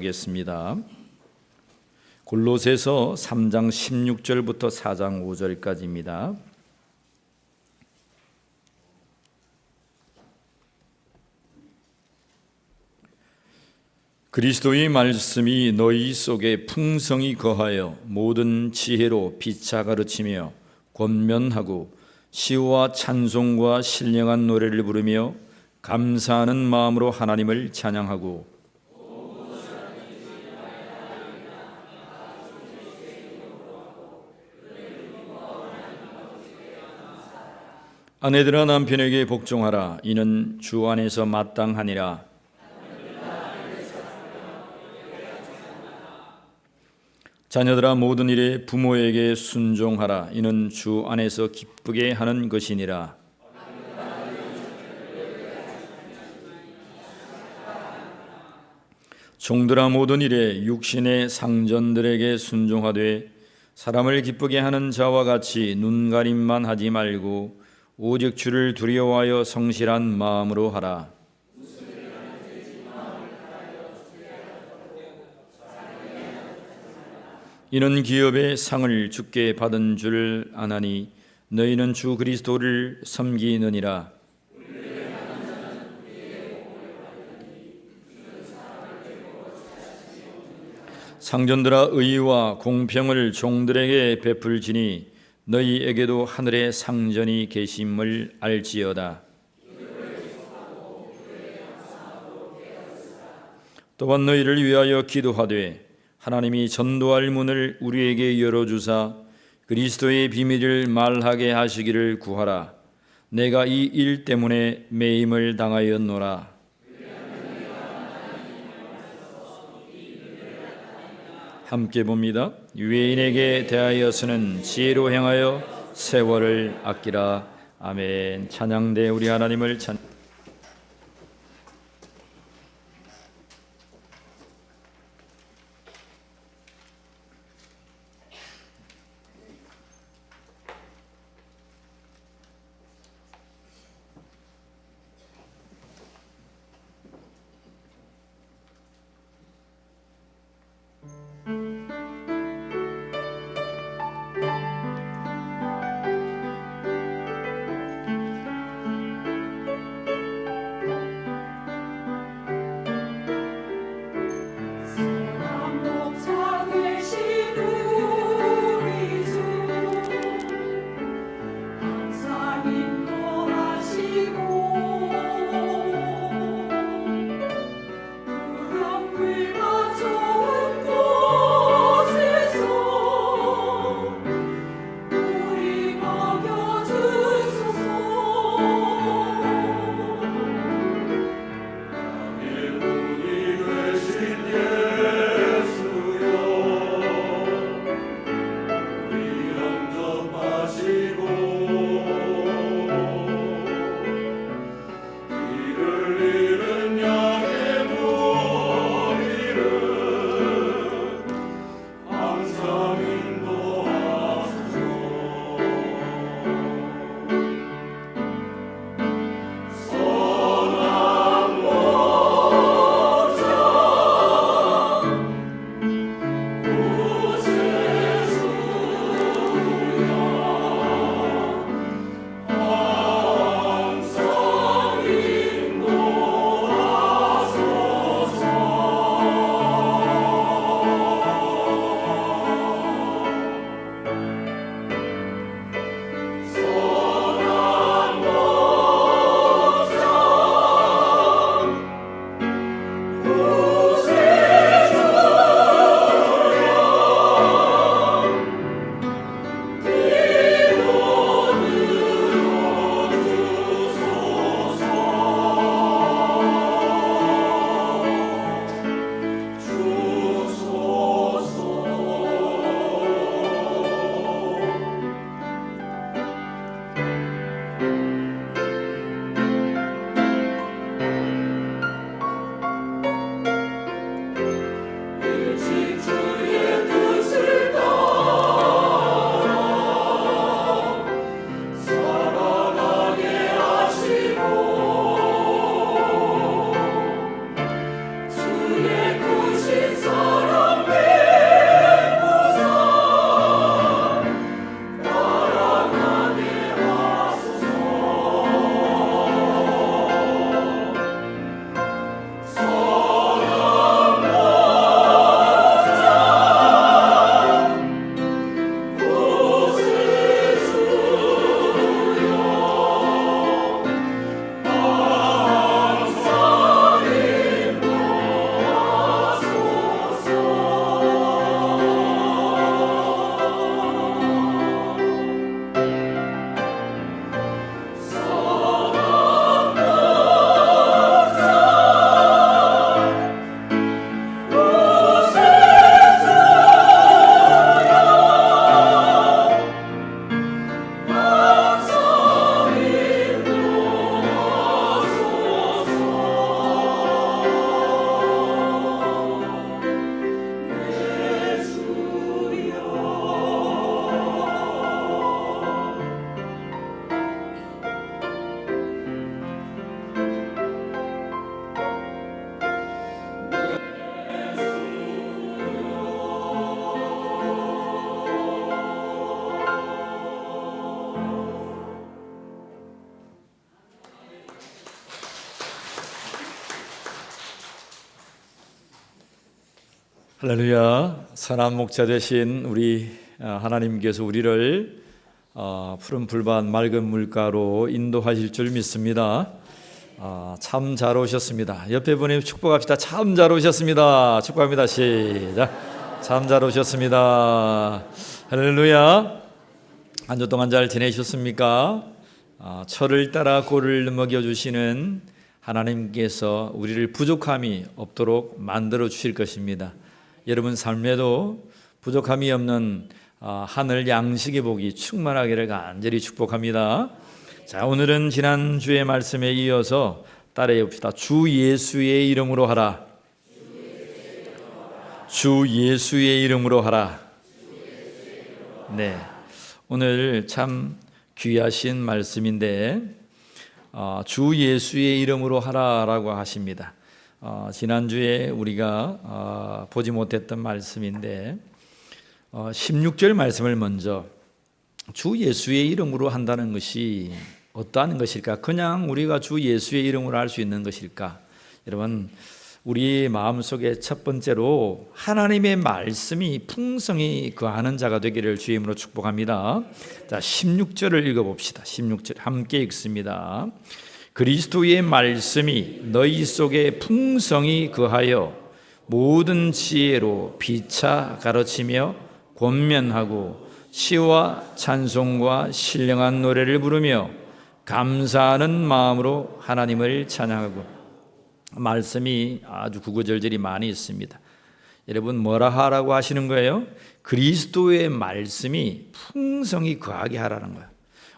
겠습니다. 골로새서 3장 16절부터 4장 5절까지입니다. 그리스도의 말씀이 너희 속에 풍성히 거하여 모든 지혜로 피차 가르치며 권면하고 시와 찬송과 신령한 노래를 부르며 감사하는 마음으로 하나님을 찬양하고 아내들아 남편에게 복종하라. 이는 주 안에서 마땅하니라. 자녀들아 모든 일에 부모에게 순종하라. 이는 주 안에서 기쁘게 하는 것이니라. 종들아 모든 일에 육신의 상전들에게 순종하되 사람을 기쁘게 하는 자와 같이 눈가림만 하지 말고 오직 주를 두려워하여 성실한 마음으로 하라. 이는 기업의 상을 주께 받은 줄 아나니 너희는 주 그리스도를 섬기느니라. 상전들아 의와 공평을 종들에게 베풀지니 너희에게도 하늘에 상전이 계심을 알지어다. 또한 너희를 위하여 기도하되 하나님이 전도할 문을 우리에게 열어주사 그리스도의 비밀을 말하게 하시기를 구하라. 내가 이 일 때문에 매임을 당하였노라. 함께 봅니다. 유해인에게 대하여서는 지혜로 행하여 세월을 아끼라. 아멘. 찬양대 우리 하나님을 할렐루야. 선한 목자 되신 우리 하나님께서 우리를 푸른 풀밭 맑은 물가로 인도하실 줄 믿습니다. 참 잘 오셨습니다. 옆에 분이 축복합시다. 참 잘 오셨습니다. 축복합니다. 시작. 참 잘 오셨습니다. 할렐루야. 한 주 동안 잘 지내셨습니까? 철을 따라 꼴을 먹여주시는 하나님께서 우리를 부족함이 없도록 만들어 주실 것입니다. 여러분 삶에도 부족함이 없는 하늘 양식의 복이 충만하기를 간절히 축복합니다. 자, 오늘은 지난주의 말씀에 이어서 따라해 봅시다. 주 예수의 이름으로 하라. 주 예수의 이름으로 하라. 네, 오늘 참 귀하신 말씀인데 주 예수의 이름으로 하라라고 하십니다. 지난주에 우리가 보지 못했던 말씀인데 16절 말씀을 먼저 주 예수의 이름으로 한다는 것이 어떠한 것일까? 그냥 우리가 주 예수의 이름으로 할 수 있는 것일까? 여러분, 우리 마음속에 첫 번째로 하나님의 말씀이 풍성히 거하는 자가 되기를 주의 이름으로 축복합니다. 자, 16절을 읽어봅시다. 16절 함께 읽습니다. 그리스도의 말씀이 너희 속에 풍성히 거하여 모든 지혜로 피차 가르치며 권면하고 시와 찬송과 신령한 노래를 부르며 감사하는 마음으로 하나님을 찬양하고. 말씀이 아주 구구절절이 많이 있습니다. 여러분 뭐라 하라고 하시는 거예요? 그리스도의 말씀이 풍성히 거하게 하라는 거예요.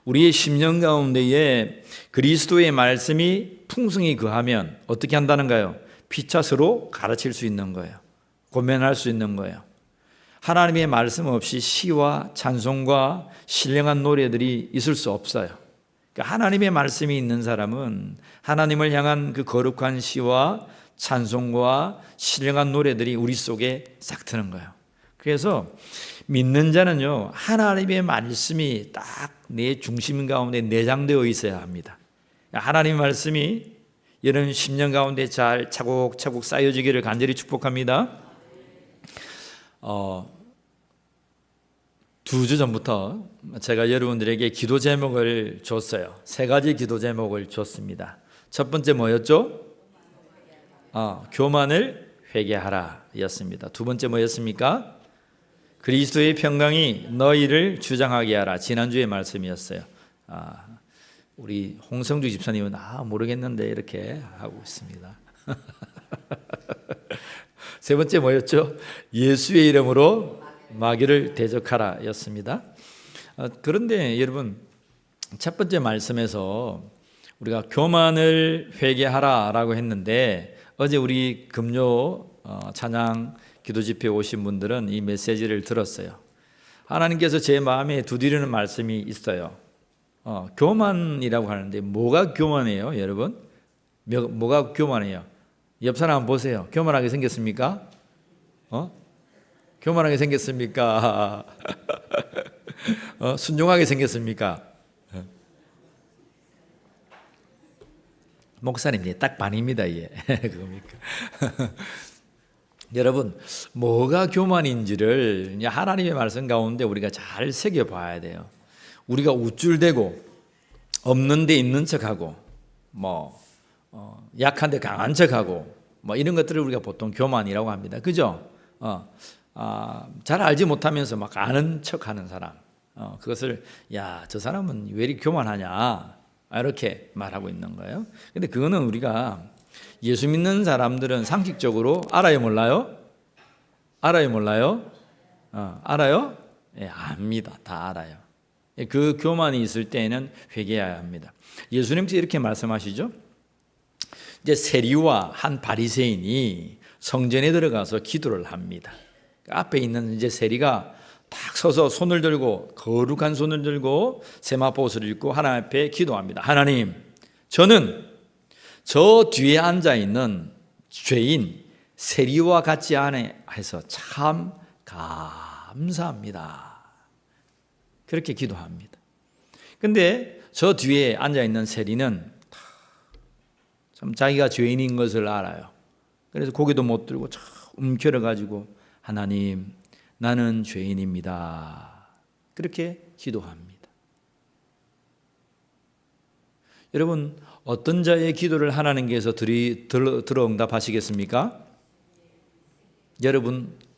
우리의 심령 가운데에 그리스도의 말씀이 풍성히 거하면 어떻게 한다는가요? 피차 서로 가르칠 수 있는 거예요. 고면할 수 있는 거예요. 하나님의 말씀 없이 시와 찬송과 신령한 노래들이 있을 수 없어요. 그러니까 하나님의 말씀이 있는 사람은 하나님을 향한 그 거룩한 시와 찬송과 신령한 노래들이 우리 속에 싹 트는 거예요. 그래서 믿는 자는요, 하나님의 말씀이 딱 내 중심 가운데 내장되어 있어야 합니다. 하나님의 말씀이 여러분 10년 가운데 잘 차곡차곡 쌓여지기를 간절히 축복합니다. 2주 전부터 제가 여러분들에게 기도 제목을 줬어요. 3가지 기도 제목을 줬습니다. 첫 번째 뭐였죠? 교만을 회개하라 였습니다. 두 번째 뭐였습니까? 그리스도의 평강이 너희를 주장하게 하라. 지난주의 말씀이었어요. 우리 홍성주 집사님은 모르겠는데 이렇게 하고 있습니다. 세 번째 뭐였죠? 예수의 이름으로 마귀를 대적하라 였습니다. 그런데 여러분, 첫 번째 말씀에서 우리가 교만을 회개하라 라고 했는데 어제 우리 금요 찬양 기도 집회에 오신 분들은 이 메시지를 들었어요. 하나님께서 제 마음에 두드리는 말씀이 있어요. 교만이라고 하는데 뭐가 교만해요, 여러분? 뭐가 교만해요? 옆 사람 한번 보세요. 교만하게 생겼습니까? 교만하게 생겼습니까? 순종하게 생겼습니까? 목사님, 딱 반입니다. 그겁니까? 여러분, 뭐가 교만인지를 하나님의 말씀 가운데 우리가 잘 새겨봐야 돼요. 우리가 우쭐대고 없는 데 있는 척하고 약한데 강한 척하고 이런 것들을 우리가 보통 교만이라고 합니다. 그죠? 잘 알지 못하면서 막 아는 척하는 사람, 그것을 저 사람은 왜 이렇게 교만하냐 이렇게 말하고 있는 거예요. 근데 그거는 우리가 예수 믿는 사람들은 상식적으로 알아요, 몰라요? 알아요, 몰라요? 알아요? 압니다. 다 알아요. 그 교만이 있을 때에는 회개해야 합니다. 예수님께서 이렇게 말씀하시죠. 이제 세리와 한 바리새인이 성전에 들어가서 기도를 합니다. 앞에 있는 이제 세리가 딱 서서 손을 들고 거룩한 손을 들고 세마포옷을 입고 하나님 앞에 기도합니다. 하나님, 저는 저 뒤에 앉아 있는 죄인 세리와 같지 않아 해서 참 감사합니다. 그렇게 기도합니다. 근데 저 뒤에 앉아 있는 세리는 참 자기가 죄인인 것을 알아요. 그래서 고개도 못 들고 참 움켜려 가지고 하나님, 나는 죄인입니다. 그렇게 기도합니다. 여러분, 어떤 자의 기도를 하나님께서 들어 응답하시겠습니까?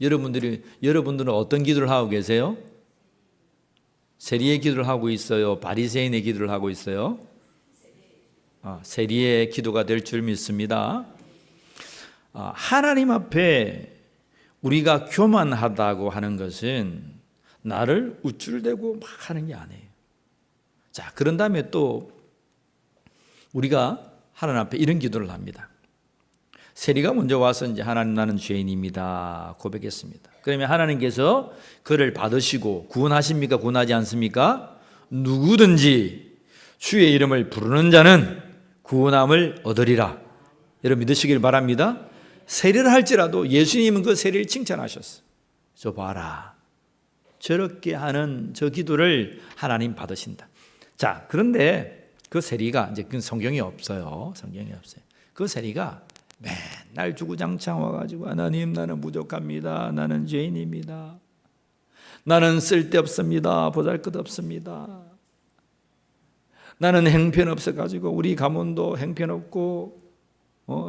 여러분들은 어떤 기도를 하고 계세요? 세리의 기도를 하고 있어요? 바리새인의 기도를 하고 있어요? 세리의 기도가 될 줄 믿습니다. 하나님 앞에 우리가 교만하다고 하는 것은 나를 우쭐대고 막 하는 게 아니에요. 자, 그런 다음에 또 우리가 하나님 앞에 이런 기도를 합니다. 세리가 먼저 와서 이제 하나님, 나는 죄인입니다 고백했습니다. 그러면 하나님께서 그를 받으시고 구원하십니까? 구원하지 않습니까? 누구든지 주의 이름을 부르는 자는 구원함을 얻으리라. 여러분 믿으시길 바랍니다. 세리를 할지라도 예수님은 그 세리를 칭찬하셨어요. 저 봐라, 저렇게 하는 저 기도를 하나님 받으신다. 자, 그런데 그 세리가 이제 그 성경이 없어요. 그 세리가 맨날 주구장창 와가지고 하나님, 나는 부족합니다. 나는 죄인입니다. 나는 쓸데없습니다. 보잘것없습니다. 나는 형편없어가지고 우리 가문도 형편없고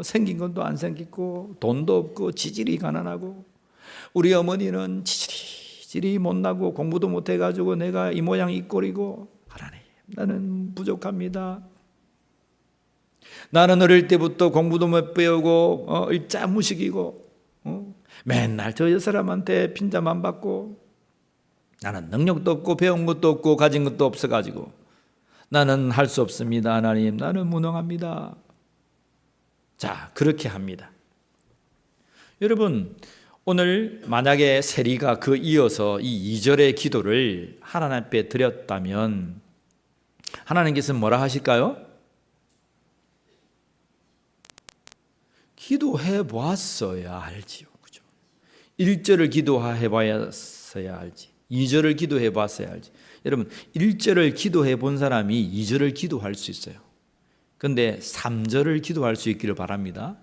생긴 것도 안 생기고 돈도 없고 지질이 가난하고 우리 어머니는 지질이 못나고 공부도 못해가지고 내가 이 모양 이 꼴이고 하나님, 나는 부족합니다. 나는 어릴 때부터 공부도 못 배우고 일자 무식이고 맨날 저 사람한테 핀자만 받고 나는 능력도 없고 배운 것도 없고 가진 것도 없어가지고 나는 할 수 없습니다. 하나님, 나는 무능합니다. 자, 그렇게 합니다. 여러분, 오늘 만약에 세리가 그 이어서 이 2절의 기도를 하나님 앞에 드렸다면 하나님께서는 뭐라 하실까요? 기도해 보았어야 알지요. 그죠? 1절을 기도해 보았어야 알지. 2절을 기도해 보았어야 알지. 여러분, 1절을 기도해 본 사람이 2절을 기도할 수 있어요. 그런데 3절을 기도할 수 있기를 바랍니다.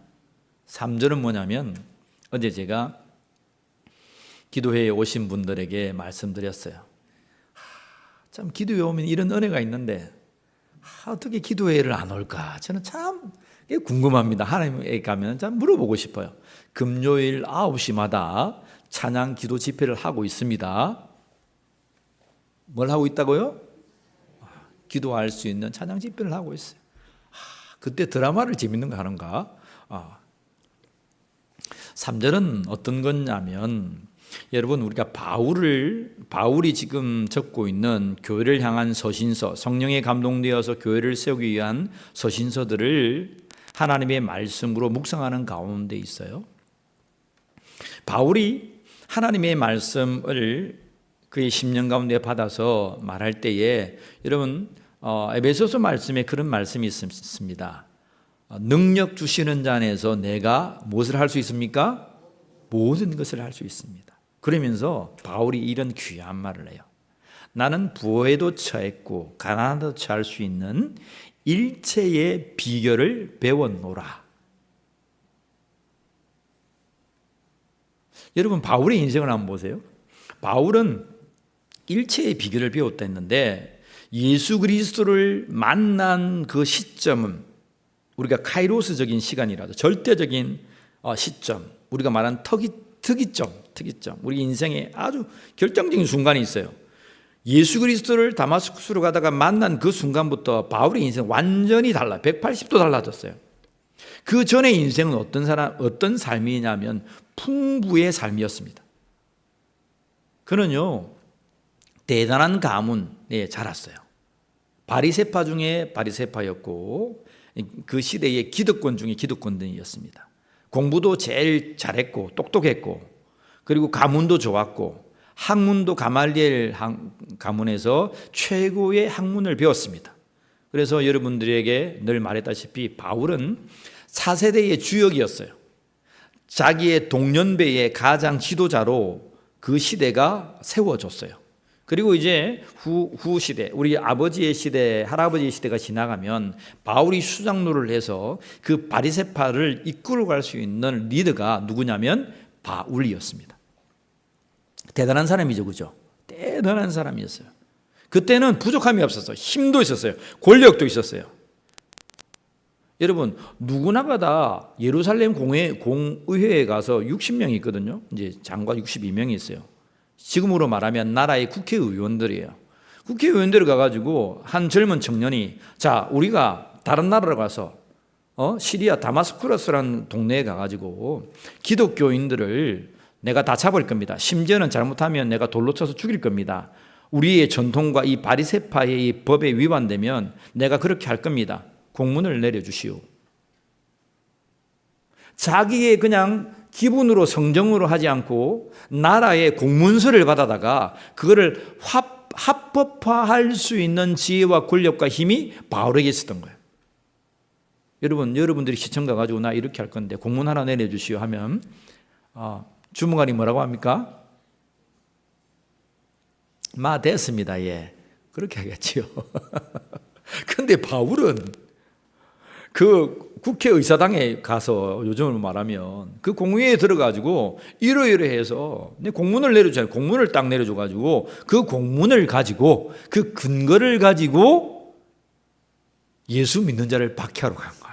3절은 뭐냐면 어제 제가 기도회에 오신 분들에게 말씀드렸어요. 참 기도회 오면 이런 은혜가 있는데 어떻게 기도회를 안 올까? 저는 참 궁금합니다. 하나님께 가면 참 물어보고 싶어요. 금요일 9시마다 찬양 기도 집회를 하고 있습니다. 뭘 하고 있다고요? 기도할 수 있는 찬양 집회를 하고 있어요. 그때 드라마를 재밌는 거 하는가? 3절은 어떤 거냐면 여러분, 우리가 바울이 지금 적고 있는 교회를 향한 서신서, 성령에 감동되어서 교회를 세우기 위한 서신서들을 하나님의 말씀으로 묵상하는 가운데 있어요. 바울이 하나님의 말씀을 그의 심령 가운데 받아서 말할 때에 여러분, 에베소서 말씀에 그런 말씀이 있습니다. 능력 주시는 자 안에서 내가 무엇을 할 수 있습니까? 모든 것을 할 수 있습니다. 그러면서 바울이 이런 귀한 말을 해요. 나는 부에도 처했고 가난에도 처할 수 있는 일체의 비결을 배웠노라. 여러분, 바울의 인생을 한번 보세요. 바울은 일체의 비결을 배웠다 했는데 예수 그리스도를 만난 그 시점은 우리가 카이로스적인 시간이라도 절대적인 시점, 우리가 말한 특이점, 우리 인생에 아주 결정적인 순간이 있어요. 예수 그리스도를 다마스쿠스로 가다가 만난 그 순간부터 바울의 인생 완전히 달라, 180도 달라졌어요. 그 전의 인생은 어떤 삶이냐면 풍부의 삶이었습니다. 그는요, 대단한 가문에 자랐어요. 바리새파 중에 바리새파였고 그 시대의 기득권 중에 기득권이었습니다. 공부도 제일 잘했고 똑똑했고 그리고 가문도 좋았고 학문도 가말리엘 가문에서 최고의 학문을 배웠습니다. 그래서 여러분들에게 늘 말했다시피 바울은 4세대의 주역이었어요. 자기의 동년배의 가장 지도자로 그 시대가 세워졌어요. 그리고 이제 후 시대, 우리 아버지의 시대, 할아버지의 시대가 지나가면 바울이 수장노를 해서 그 바리새파를 이끌어 갈 수 있는 리더가 누구냐면 바울이었습니다. 대단한 사람이죠, 그죠? 대단한 사람이었어요. 그때는 부족함이 없었어요. 힘도 있었어요. 권력도 있었어요. 여러분, 누구나가 다 예루살렘 공의회에 가서 60명이 있거든요. 이제 장관 62명이 있어요. 지금으로 말하면 나라의 국회의원들이에요. 국회의원들이 가가지고 한 젊은 청년이, 자, 우리가 다른 나라로 가서 시리아 다마스쿠스라는 동네에 가가지고 기독교인들을 내가 다 잡을 겁니다. 심지어는 잘못하면 내가 돌로 쳐서 죽일 겁니다. 우리의 전통과 이 바리새파의 이 법에 위반되면 내가 그렇게 할 겁니다. 공문을 내려주시오. 자기의 그냥 기분으로 성정으로 하지 않고 나라의 공문서를 받아다가 그거를 합법화할 수 있는 지혜와 권력과 힘이 바울에게 있었던 거예요. 여러분들이 시청 가가지고 나 이렇게 할 건데 공문 하나 내려주시오 하면 주무관이 뭐라고 합니까? 됐습니다. 예, 그렇게 하겠지요. 근데 바울은 그 국회의사당에 가서 요즘으로 말하면 그 공회에 들어가지고 이러이러해서 공문을 내려줘요. 공문을 딱 내려줘가지고 그 공문을 가지고 그 근거를 가지고 예수 믿는 자를 박해하러 간 거예요.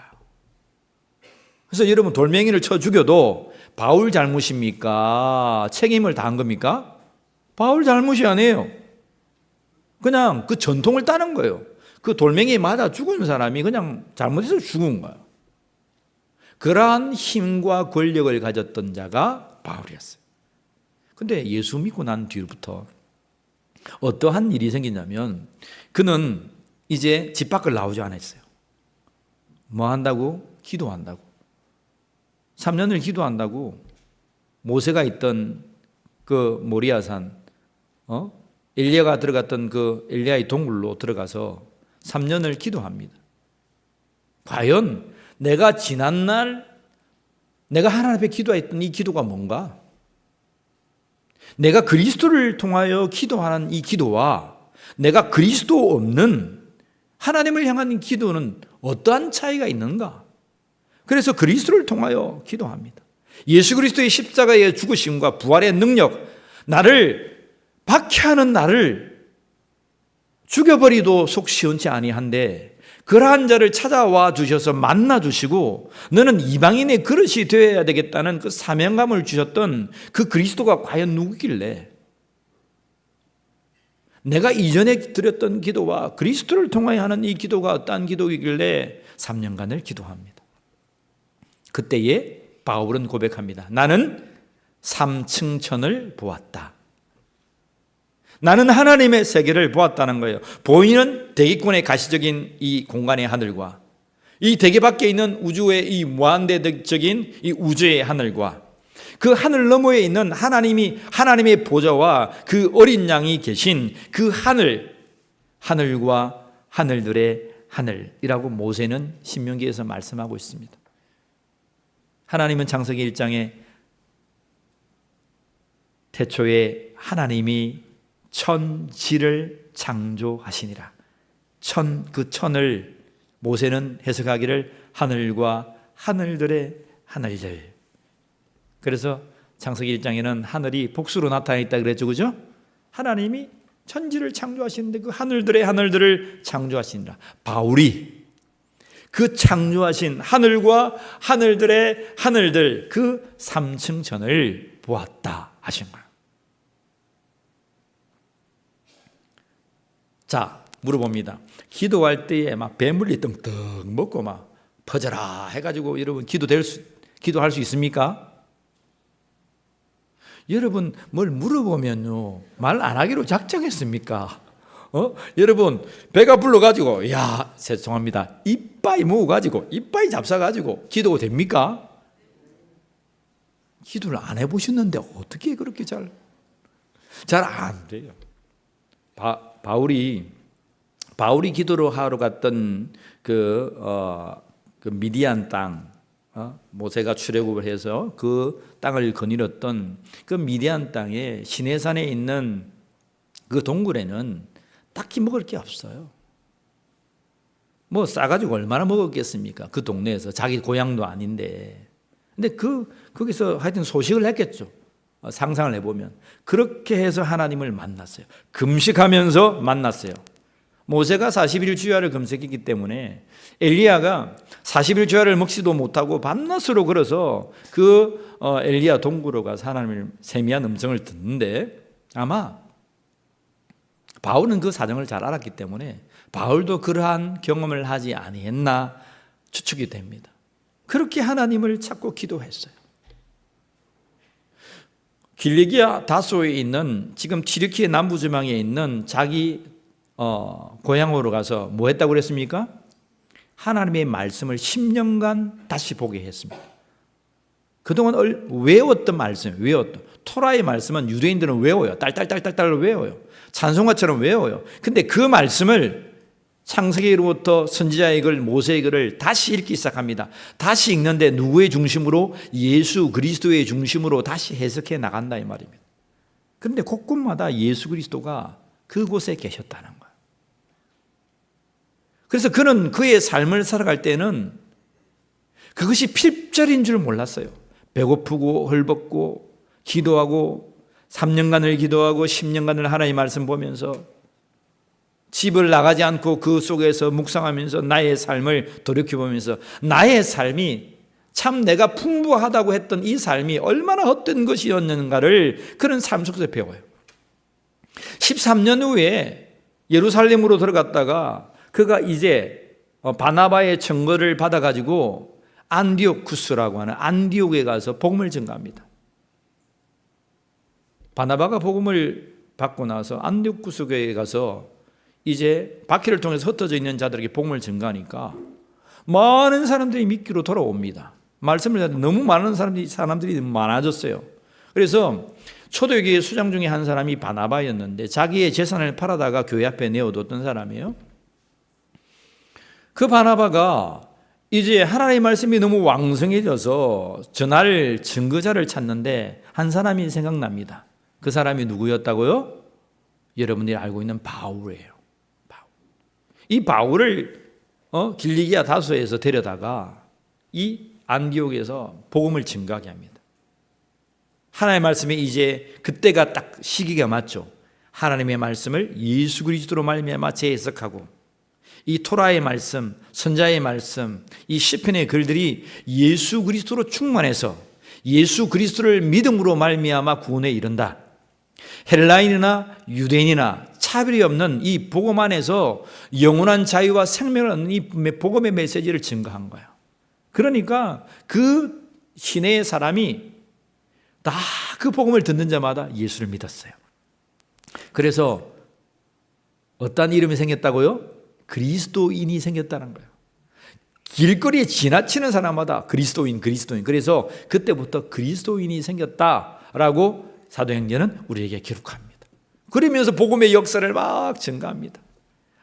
그래서 여러분, 돌멩이를 쳐 죽여도 바울 잘못입니까? 책임을 다한 겁니까? 바울 잘못이 아니에요. 그냥 그 전통을 따른 거예요. 그 돌멩이에 맞아 죽은 사람이 그냥 잘못해서 죽은 거예요. 그러한 힘과 권력을 가졌던 자가 바울이었어요. 근데 예수 믿고 난 뒤부터 어떠한 일이 생기냐면 그는 이제 집 밖을 나오지 않았어요. 뭐 한다고? 기도한다고. 3년을 기도한다고. 모세가 있던 그 모리아산, 엘리야가 들어갔던 그 엘리야의 동굴로 들어가서 3년을 기도합니다. 과연 내가 지난날 내가 하나님 앞에 기도했던 이 기도가 뭔가? 내가 그리스도를 통하여 기도하는 이 기도와 내가 그리스도 없는 하나님을 향한 기도는 어떠한 차이가 있는가? 그래서 그리스도를 통하여 기도합니다. 예수 그리스도의 십자가의 죽으심과 부활의 능력, 나를 박해하는 나를 죽여버리도 속 시원치 아니한데 그러한 자를 찾아와 주셔서 만나 주시고 너는 이방인의 그릇이 되어야 되겠다는 그 사명감을 주셨던 그 그리스도가 과연 누구길래 내가 이전에 드렸던 기도와 그리스도를 통하여 하는 이 기도가 어떠한 기도이길래 3년간을 기도합니다. 그때에 바울은 고백합니다. 나는 삼층천을 보았다. 나는 하나님의 세계를 보았다는 거예요. 보이는 대기권의 가시적인 이 공간의 하늘과 이 대기 밖에 있는 우주의 이 무한대적인 이 우주의 하늘과 그 하늘 너머에 있는 하나님의 보좌와 그 어린 양이 계신 그 하늘과 하늘들의 하늘이라고 모세는 신명기에서 말씀하고 있습니다. 하나님은 창세기 1장에 태초에 하나님이 천지를 창조하시니라. 그 천을 모세는 해석하기를 하늘과 하늘들의 하늘들. 그래서 창세기 1장에는 하늘이 복수로 나타나 있다 그랬죠, 그죠? 하나님이 천지를 창조하시는데 그 하늘들의 하늘들을 창조하시니라. 바울이 그 창조하신 하늘과 하늘들의 하늘들 그 삼층천을 보았다 하신 거예요. 자, 물어봅니다. 기도할 때에 막 배물리 떵떵 먹고 막 퍼져라 해가지고 여러분 기도할 수 있습니까? 여러분 뭘 물어보면요 말 안 하기로 작정했습니까? 여러분 배가 불러가지고 죄송합니다 이빠이 먹어가지고 이빠이 잡사가지고 기도가 됩니까? 기도를 안 해보셨는데 어떻게 그렇게 잘 안 돼요. 바울이 기도를 하러 갔던 그 미디안 땅, 모세가 출애굽을 해서 그 땅을 거닐었던 그 미디안 땅에 시내산에 있는 그 동굴에는 딱히 먹을 게 없어요. 뭐 싸가지고 얼마나 먹었겠습니까? 그 동네에서 자기 고향도 아닌데. 근데 거기서 하여튼 소식을 했겠죠. 상상을 해보면 그렇게 해서 하나님을 만났어요. 금식하면서 만났어요. 모세가 40일 주야를 금식했기 때문에 엘리야가 40일 주야를 먹지도 못하고 밤낮으로 걸어서 그 엘리야 동굴로 가서 하나님의 세미한 음성을 듣는데, 아마 바울은 그 사정을 잘 알았기 때문에 바울도 그러한 경험을 하지 아니했나 추측이 됩니다. 그렇게 하나님을 찾고 기도했어요. 길리기아 다소에 있는, 지금 튀르키예 남부지방에 있는 자기 고향으로 가서 뭐 했다고 그랬습니까? 하나님의 말씀을 10년간 다시 보게 했습니다. 그동안 외웠던 말씀, 토라의 말씀은 유대인들은 외워요. 딸딸딸딸딸 외워요. 찬송가처럼 외워요. 근데 그 말씀을 창세기로부터 선지자의 글, 모세의 글을 다시 읽기 시작합니다. 다시 읽는데 누구의 중심으로? 예수 그리스도의 중심으로 다시 해석해 나간다 이 말입니다. 그런데 곳곳마다 예수 그리스도가 그곳에 계셨다는 거예요. 그래서 그는 그의 삶을 살아갈 때는 그것이 필절인 줄 몰랐어요. 배고프고 헐벗고 기도하고 3년간을 기도하고 10년간을 하나님의 말씀 보면서 집을 나가지 않고 그 속에서 묵상하면서 나의 삶을 돌이켜보면서 나의 삶이 참 내가 풍부하다고 했던 이 삶이 얼마나 헛된 것이었는가를 그런 삶 속에서 배워요. 13년 후에 예루살렘으로 들어갔다가 그가 이제 바나바의 청거를 받아가지고 안디오쿠스라고 하는 안디옥에 가서 복음을 전가합니다. 바나바가 복음을 받고 나서 안디오쿠스 교회에 가서 이제 바퀴를 통해서 흩어져 있는 자들에게 복음을 전가하니까 많은 사람들이 믿기로 돌아옵니다. 말씀을 듣는데 너무 많은 사람들이 많아졌어요. 그래서 초대교회 수장 중에 한 사람이 바나바였는데 자기의 재산을 팔아다가 교회 앞에 내어뒀던 사람이에요. 그 바나바가 이제 하나님의 말씀이 너무 왕성해져서 전할 증거자를 찾는데 한 사람이 생각납니다. 그 사람이 누구였다고요? 여러분들이 알고 있는 바울이에요. 이 바울을 길리기아 다소에서 데려다가 이 안디옥에서 복음을 증거하게 합니다. 하나님의 말씀에 이제 그때가 딱 시기가 맞죠. 하나님의 말씀을 예수 그리스도로 말미암아 재해석하고 이 토라의 말씀, 선자의 말씀, 이 시편의 글들이 예수 그리스도로 충만해서 예수 그리스도를 믿음으로 말미암아 구원에 이른다. 헬라인이나 유대인이나 차별이 없는 이 복음 안에서 영원한 자유와 생명을 얻는 이 복음의 메시지를 증거한 거예요. 그러니까 그 시내의 사람이 다 그 복음을 듣는 자마다 예수를 믿었어요. 그래서 어떤 이름이 생겼다고요? 그리스도인이 생겼다는 거예요. 길거리에 지나치는 사람마다 그리스도인. 그래서 그때부터 그리스도인이 생겼다라고 사도행전은 우리에게 기록합니다. 그러면서 복음의 역사를 막 증가합니다.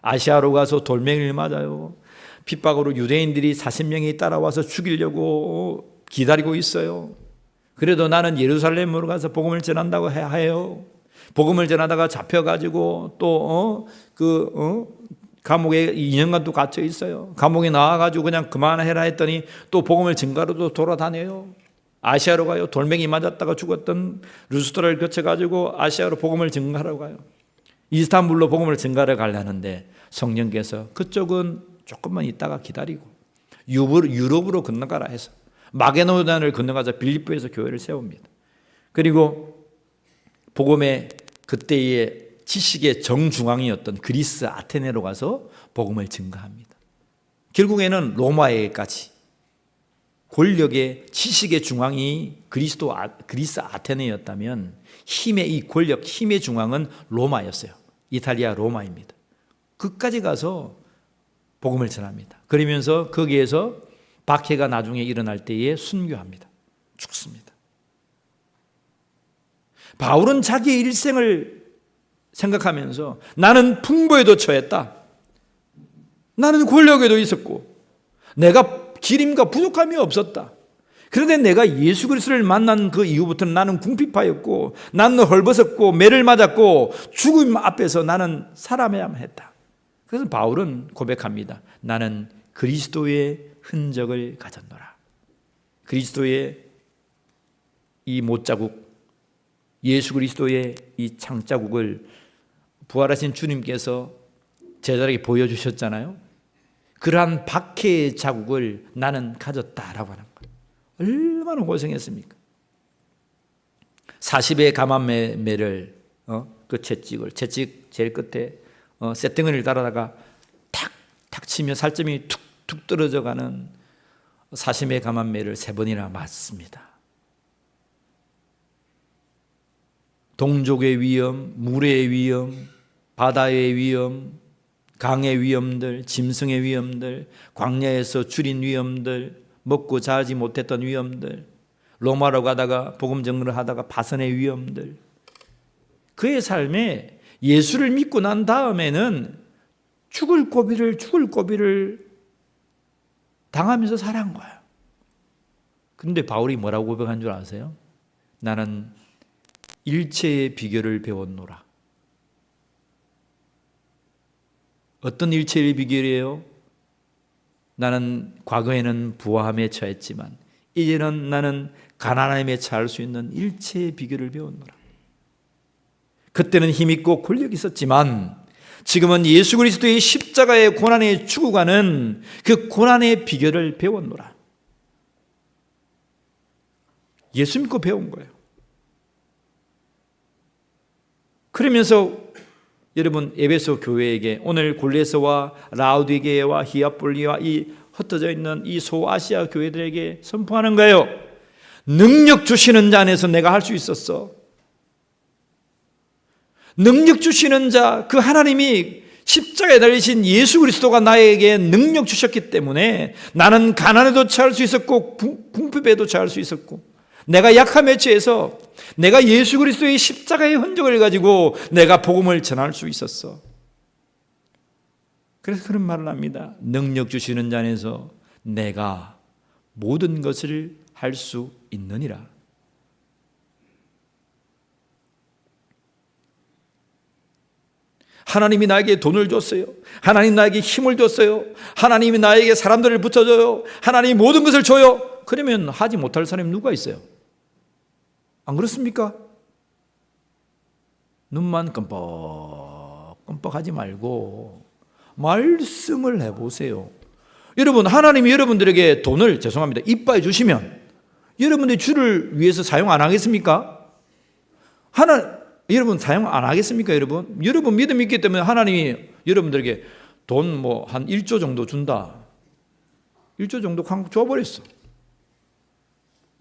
아시아로 가서 돌멩이를 맞아요. 핍박으로 유대인들이 40명이 따라와서 죽이려고 기다리고 있어요. 그래도 나는 예루살렘으로 가서 복음을 전한다고 해요. 복음을 전하다가 잡혀가지고 또 감옥에 2년간 또 갇혀 있어요. 감옥에 나와가지고 그냥 그만해라 했더니 또 복음을 증가로도 돌아다녀요. 아시아로 가요. 돌멩이 맞았다가 죽었던 루스트라를 거쳐가지고 아시아로 복음을 증가하러 가요. 이스탄불로 복음을 증가하러 가려는데 성령께서 그쪽은 조금만 있다가 기다리고 유럽으로 건너가라 해서 마게도냐를 건너가서 빌립보에서 교회를 세웁니다. 그리고 복음의 그때의 지식의 정중앙이었던 그리스 아테네로 가서 복음을 증가합니다. 결국에는 로마에까지 권력의 지식의 중앙이 그리스 아테네였다면 힘의 이 권력, 힘의 중앙은 로마였어요. 이탈리아 로마입니다. 그까지 가서 복음을 전합니다. 그러면서 거기에서 박해가 나중에 일어날 때에 순교합니다. 죽습니다. 바울은 자기의 일생을 생각하면서 나는 풍부에도 처했다. 나는 권력에도 있었고 내가 기림과 부족함이 없었다. 그런데 내가 예수 그리스도를 만난 그 이후부터는 나는 궁핍하였고 나는 헐벗었고 매를 맞았고 죽음 앞에서 나는 살아야만 했다. 그래서 바울은 고백합니다. 나는 그리스도의 흔적을 가졌노라. 그리스도의 이 못자국, 예수 그리스도의 이 창자국을 부활하신 주님께서 제자에게 보여주셨잖아요. 그러한 박해의 자국을 나는 가졌다라고 하는 거예요. 얼마나 고생했습니까? 40의 가만매를 그 채찍을 제일 끝에 쇳덩어리를 달아다가 탁탁 치며 살점이 툭툭 떨어져가는 40의 가만매를 3번이나 맞습니다. 동족의 위험, 물의 위험, 바다의 위험, 강의 위험들, 짐승의 위험들, 광야에서 줄인 위험들, 먹고 자지 못했던 위험들, 로마로 가다가 복음 전거를 하다가 파선의 위험들, 그의 삶에 예수를 믿고 난 다음에는 죽을 고비를 당하면서 살아간 거예요. 그런데 바울이 뭐라고 고백한 줄 아세요? 나는 일체의 비결을 배웠노라. 어떤 일체의 비결이에요? 나는 과거에는 부화함에 처했지만 이제는 나는 가난함에 처할 수 있는 일체의 비결을 배웠노라. 그때는 힘있고 권력이 있었지만 지금은 예수 그리스도의 십자가의 고난에 죽어가는 그 고난의 비결을 배웠노라. 예수 믿고 배운 거예요. 그러면서 여러분 에베소 교회에게 오늘 골레서와 라우디게와 히아폴리와 이 흩어져 있는 이 소아시아 교회들에게 선포하는 거예요. 능력 주시는 자 안에서 내가 할 수 있었어. 능력 주시는 자, 그 하나님이 십자가에 달리신 예수 그리스도가 나에게 능력 주셨기 때문에 나는 가난에도 처할 수 있었고 궁핍에도 처할 수 있었고 내가 약함에 처해서 내가 예수 그리스도의 십자가의 흔적을 가지고 내가 복음을 전할 수 있었어. 그래서 그런 말을 합니다. 능력 주시는 자 안에서 내가 모든 것을 할 수 있느니라. 하나님이 나에게 돈을 줬어요. 하나님 나에게 힘을 줬어요. 하나님이 나에게 사람들을 붙여줘요. 하나님이 모든 것을 줘요. 그러면 하지 못할 사람이 누가 있어요? 안 그렇습니까? 눈만 끔뻑끔뻑하지 말고 말씀을 해보세요. 여러분, 하나님이 여러분들에게 돈을 이빠이 주시면 여러분들이 주를 위해서 사용 안 하겠습니까? 여러분 사용 안 하겠습니까? 여러분 믿음이 있기 때문에 하나님이 여러분들에게 돈 한 1조 정도 준다. 1조 정도 줘버렸어.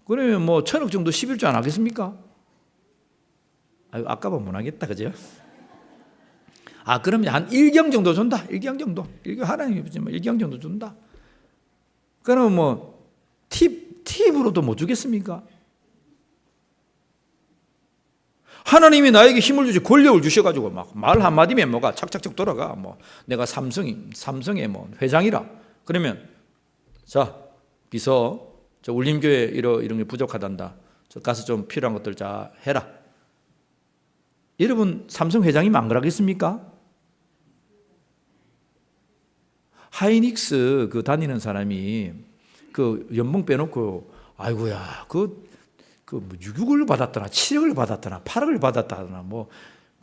그러면 1,000억 정도 11조 안 하겠습니까? 아까봐 못 하겠다, 그죠? 그러면 한 1경 정도 준다. 1경 정도. 하나님이 주지만 1경 정도 준다. 그러면 팁으로도 못 주겠습니까? 하나님이 나에게 힘을 주시, 권력을 주셔가지고 말 한마디면 뭐가 착착착 돌아가. 내가 삼성의 회장이라. 그러면, 자, 비서, 저 울림교회 이런 게 부족하단다. 저 가서 좀 필요한 것들 자 해라. 여러분, 삼성 회장이면 안 그러겠습니까? 하이닉스 다니는 사람이 연봉 빼놓고, 아이고야, 6억을 받았더나 7억을 받았더나 8억을 받았다나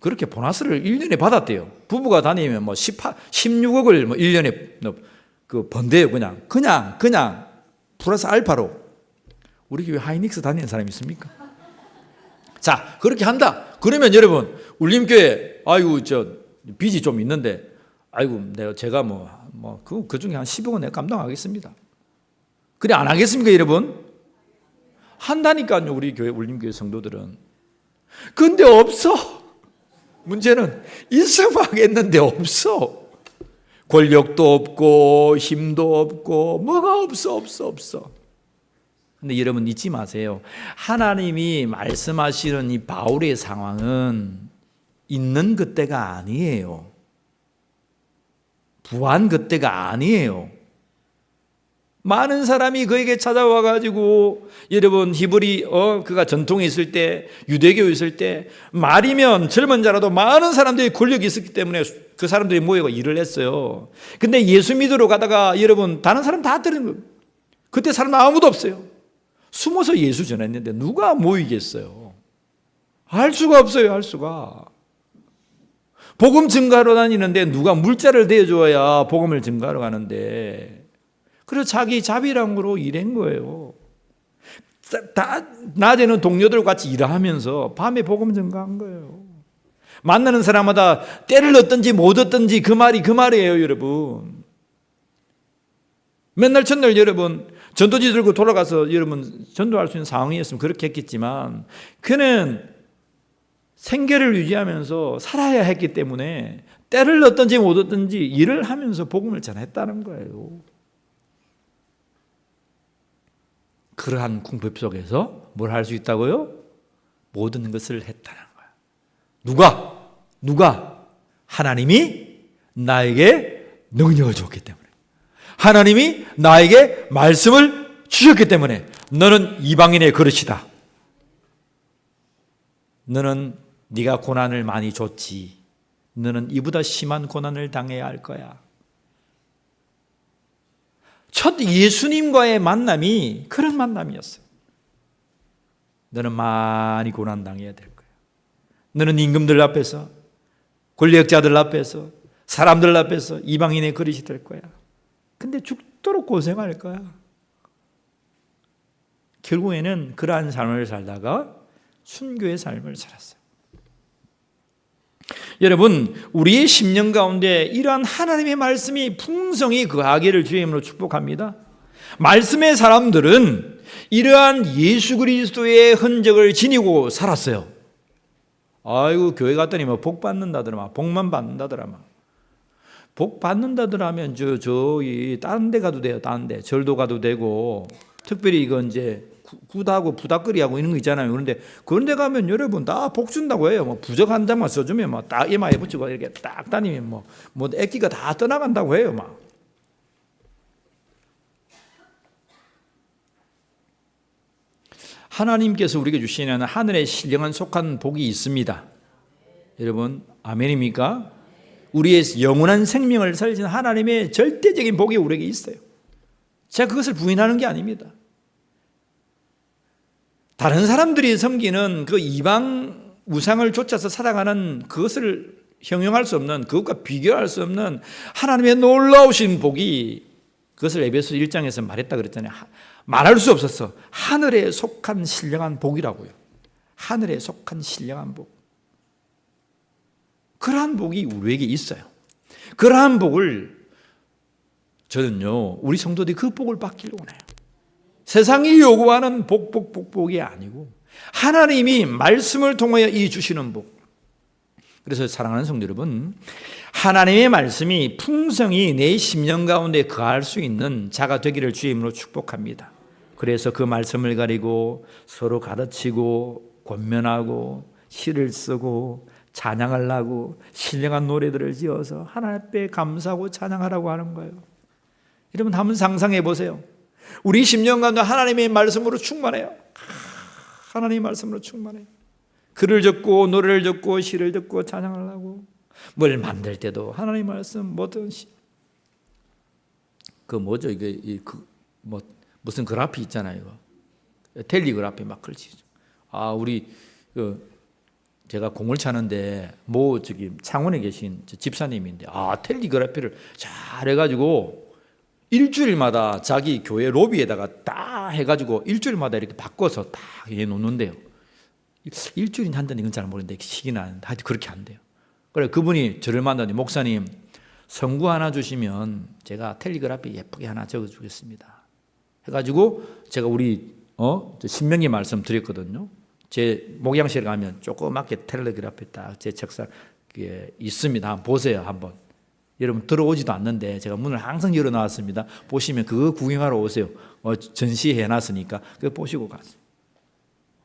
그렇게 보너스를 1년에 받았대요. 부부가 다니면 16억을 1년에 번대요. 그냥 플러스 알파로. 우리 교회 하이닉스 다니는 사람이 있습니까? 자, 그렇게 한다. 그러면 여러분, 울림교회 빚이 좀 있는데 제가 그 중에 한 10억은 내가 감당하겠습니다. 그래 안 하겠습니까, 여러분? 한다니까요, 우리 교회 울림교회 성도들은. 근데 없어. 문제는 있으면 하겠는데 없어. 권력도 없고 힘도 없고 뭐가 없어. 근데 여러분 잊지 마세요. 하나님이 말씀하시는 이 바울의 상황은 있는 그때가 아니에요. 부한 그때가 아니에요. 많은 사람이 그에게 찾아와 가지고 여러분 히브리 그가 전통에 있을 때 유대교에 있을 때 말이면 젊은 자라도 많은 사람들이 권력이 있었기 때문에 그 사람들이 모여서 일을 했어요. 근데 예수 믿으러 가다가 여러분 다른 사람 다 들은 거예요. 그때 사람 아무도 없어요. 숨어서 예수 전했는데 누가 모이겠어요? 할 수가 없어요. 할 수가. 복음 증가로 다니는데 누가 물자를 대줘야 복음을 증가로 가는데, 그래서 자기 자비랑으로 일한 거예요. 다 낮에는 동료들과 같이 일하면서 밤에 복음 증가한 거예요. 만나는 사람마다 때를 얻든지 못 얻든지 그 말이에요, 여러분. 맨날 첫날 여러분 전도지 들고 돌아가서 여러분 전도할 수 있는 상황이었으면 그렇게 했겠지만, 그는 생계를 유지하면서 살아야 했기 때문에 때를 얻든지 못 얻든지 일을 하면서 복음을 전했다는 거예요. 그러한 궁핍 속에서 뭘 할 수 있다고요? 모든 것을 했다는 거야. 누가? 하나님이 나에게 능력을 줬기 때문에, 하나님이 나에게 말씀을 주셨기 때문에 너는 이방인의 그릇이다. 너는 네가 고난을 많이 줬지. 너는 이보다 심한 고난을 당해야 할 거야. 첫 예수님과의 만남이 그런 만남이었어요. 너는 많이 고난당해야 될 거야. 너는 임금들 앞에서, 권력자들 앞에서, 사람들 앞에서 이방인의 그릇이 될 거야. 근데 죽도록 고생할 거야. 결국에는 그러한 삶을 살다가 순교의 삶을 살았어요. 여러분, 우리의 심령 가운데 이러한 하나님의 말씀이 풍성히 거하기를 주의 이름으로 축복합니다. 말씀의 사람들은 이러한 예수 그리스도의 흔적을 지니고 살았어요. 아이고, 교회 갔더니 복 받는다더라, 복만 받는다더라. 복 받는다더라 하면 저기 다른 데 가도 돼요. 다른 데 절도 가도 되고, 특별히 이건 이제 굿하고 부닥거리하고 이런 거 있잖아요. 그런데 그런 데 가면 여러분 다 복 준다고 해요. 뭐 부적 한 장만 써주면 막 딱 이마에 붙이고 이렇게 딱 다니면 뭐 액기가 다 떠나간다고 해요. 막. 하나님께서 우리에게 주시는 하늘의 신령한 속한 복이 있습니다. 여러분 아멘입니까? 우리의 영원한 생명을 살리는 하나님의 절대적인 복이 우리에게 있어요. 제가 그것을 부인하는 게 아닙니다. 다른 사람들이 섬기는 그 이방 우상을 쫓아서 살아가는 그것을 형용할 수 없는, 그것과 비교할 수 없는 하나님의 놀라우신 복이, 그것을 에베소 1장에서 말했다 그랬잖아요. 말할 수 없었어. 하늘에 속한 신령한 복이라고요. 하늘에 속한 신령한 복. 그러한 복이 우리에게 있어요. 그러한 복을 저는요, 우리 성도들이 그 복을 받기를 원해요. 세상이 요구하는 복이 아니고 하나님이 말씀을 통하여 이 주시는 복. 그래서 사랑하는 성도 여러분, 하나님의 말씀이 풍성히 내 심령 가운데 거할 수 있는 자가 되기를 주의 이름으로 축복합니다. 그래서 그 말씀을 가리고 서로 가르치고 권면하고 시를 쓰고 찬양을 하고 신령한 노래들을 지어서 하나님 앞에 감사하고 찬양하라고 하는 거예요. 여러분 한번 상상해 보세요. 우리 심령 가운데 하나님의 말씀으로 충만해요. 하나님의 말씀으로 충만해요. 글을 적고 노래를 적고 시를 적고 찬양을 하고, 뭘 만들 때도 하나님의 말씀, 뭐든 그 뭐죠 이게 뭐 무슨 그래피 있잖아요. 텔리그래피 막 걸치죠. 우리 제가 공을 차는데 저기 창원에 계신 집사님인데 텔리그래피를 잘 해가지고 일주일마다 자기 교회 로비에다가 딱 해가지고 일주일마다 이렇게 바꿔서 딱 해놓는데요. 일주일이 한다는 건 잘 모르는데 시기는 하여튼 그렇게 안 돼요. 그래 그분이 저를 만나니, 목사님 성구 하나 주시면 제가 텔리그래피 예쁘게 하나 적어주겠습니다 해가지고 제가 우리 신명기 말씀 드렸거든요. 제 목양실에 가면 조그맣게 텔레그래피 딱 제 책상에 있습니다. 한번 보세요. 한번. 여러분 들어오지도 않는데 제가 문을 항상 열어놨습니다. 보시면 그거 구경하러 오세요. 전시해놨으니까 그거 보시고 가세요.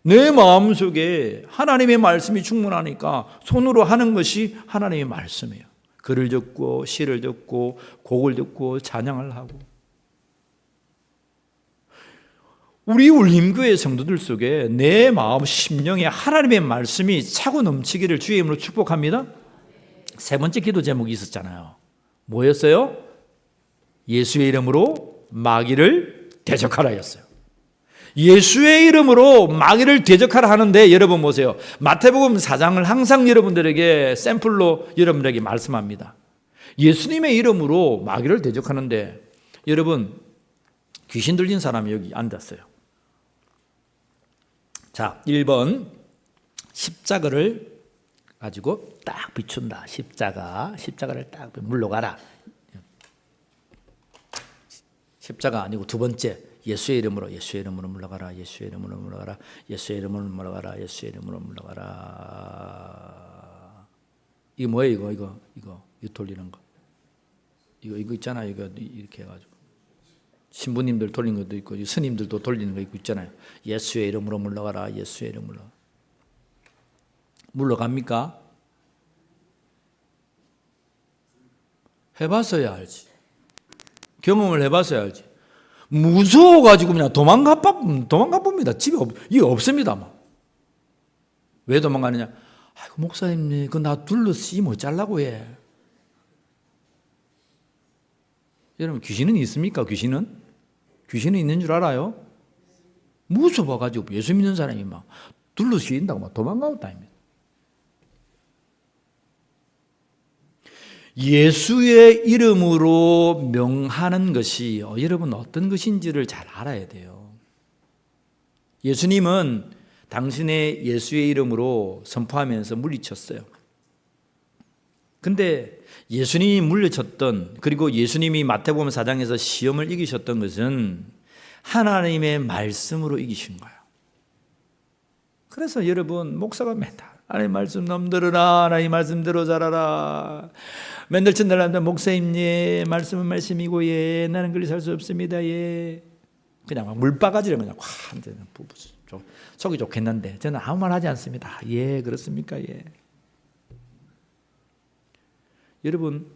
내 마음속에 하나님의 말씀이 충분하니까 손으로 하는 것이 하나님의 말씀이에요. 글을 적고 시를 적고 곡을 적고 찬양을 하고. 우리 울림교회 성도들 속에 내 마음 심령에 하나님의 말씀이 차고 넘치기를 주의 이름으로 축복합니다. 세 번째 기도 제목이 있었잖아요. 뭐였어요? 예수의 이름으로 마귀를 대적하라였어요. 예수의 이름으로 마귀를 대적하라 하는데 여러분 보세요. 마태복음 4장을 항상 여러분들에게 샘플로 여러분들에게 말씀합니다. 예수님의 이름으로 마귀를 대적하는데 여러분 귀신 들린 사람이 여기 앉았어요. 자, 1번 십자가를 가지고 딱 비춘다. 십자가를 딱 물러가라. 십자가 아니고 두 번째 예수의 이름으로 물러가라. 예수의 이름으로 물러가라. 예수의 이름으로 물러가라. 예수의 이름으로 물러가라. 이거 뭐예요? 이거 돌리는 거. 이거 있잖아요. 이거 이렇게 해가지고 신부님들 돌리는 것도 있고 스님들도 돌리는 거 있잖아요. 예수의 이름으로 물러가라. 예수의 이름으로. 물러갑니까? 해봤어야 알지. 경험을 해봤어야 알지. 무서워가지고 그냥 도망가 봅니다. 집에 이게 없습니다. 막. 왜 도망가느냐? 아이고 목사님, 그거 나 둘러쓰지 못 잘라고 해. 여러분 귀신은 있습니까? 귀신은 있는 줄 알아요? 무서워가지고 예수 믿는 사람이 막 둘러쓰인다고 막 도망가고 다닙니다. 예수의 이름으로 명하는 것이 여러분 어떤 것인지를 잘 알아야 돼요. 예수님은 당신의 예수의 이름으로 선포하면서 물리쳤어요. 근데 예수님이 물리쳤던, 그리고 예수님이 마태복음 4장에서 시험을 이기셨던 것은 하나님의 말씀으로 이기신 거예요. 그래서 여러분 목사가 맨날 하나님 말씀 놈 들으라, 하나님 말씀대로 자라라, 맨날 전달하는데 목사님 예 말씀은 말씀이고 예 나는 그리 살 수 없습니다 예 그냥 막 물바가지를 그냥 완전 속이 좋겠는데 저는 아무 말 하지 않습니다. 예 그렇습니까? 예. 여러분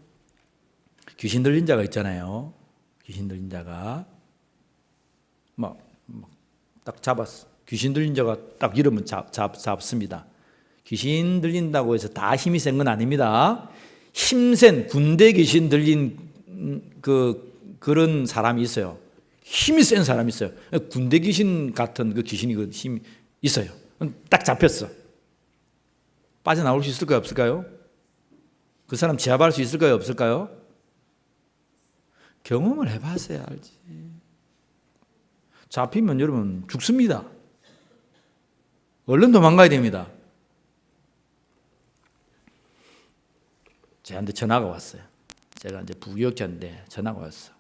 귀신 들린 자가 있잖아요. 귀신 들린 자가 막 딱 잡았어. 귀신 들린 자가 딱 이러면 잡습니다. 귀신 들린다고 해서 다 힘이 센 건 아닙니다. 힘센 군대 귀신 들린 그런 사람이 있어요. 힘이 센 사람이 있어요. 군대 귀신 같은 그 귀신이 그 힘이 있어요. 딱 잡혔어. 빠져나올 수 있을까요? 없을까요? 그 사람 제압할 수 있을까요? 없을까요? 경험을 해봤어야 알지. 잡히면 여러분 죽습니다. 얼른 도망가야 됩니다. 저한테 전화가 왔어요. 제가 이제 부교육자인데 전화가 왔어.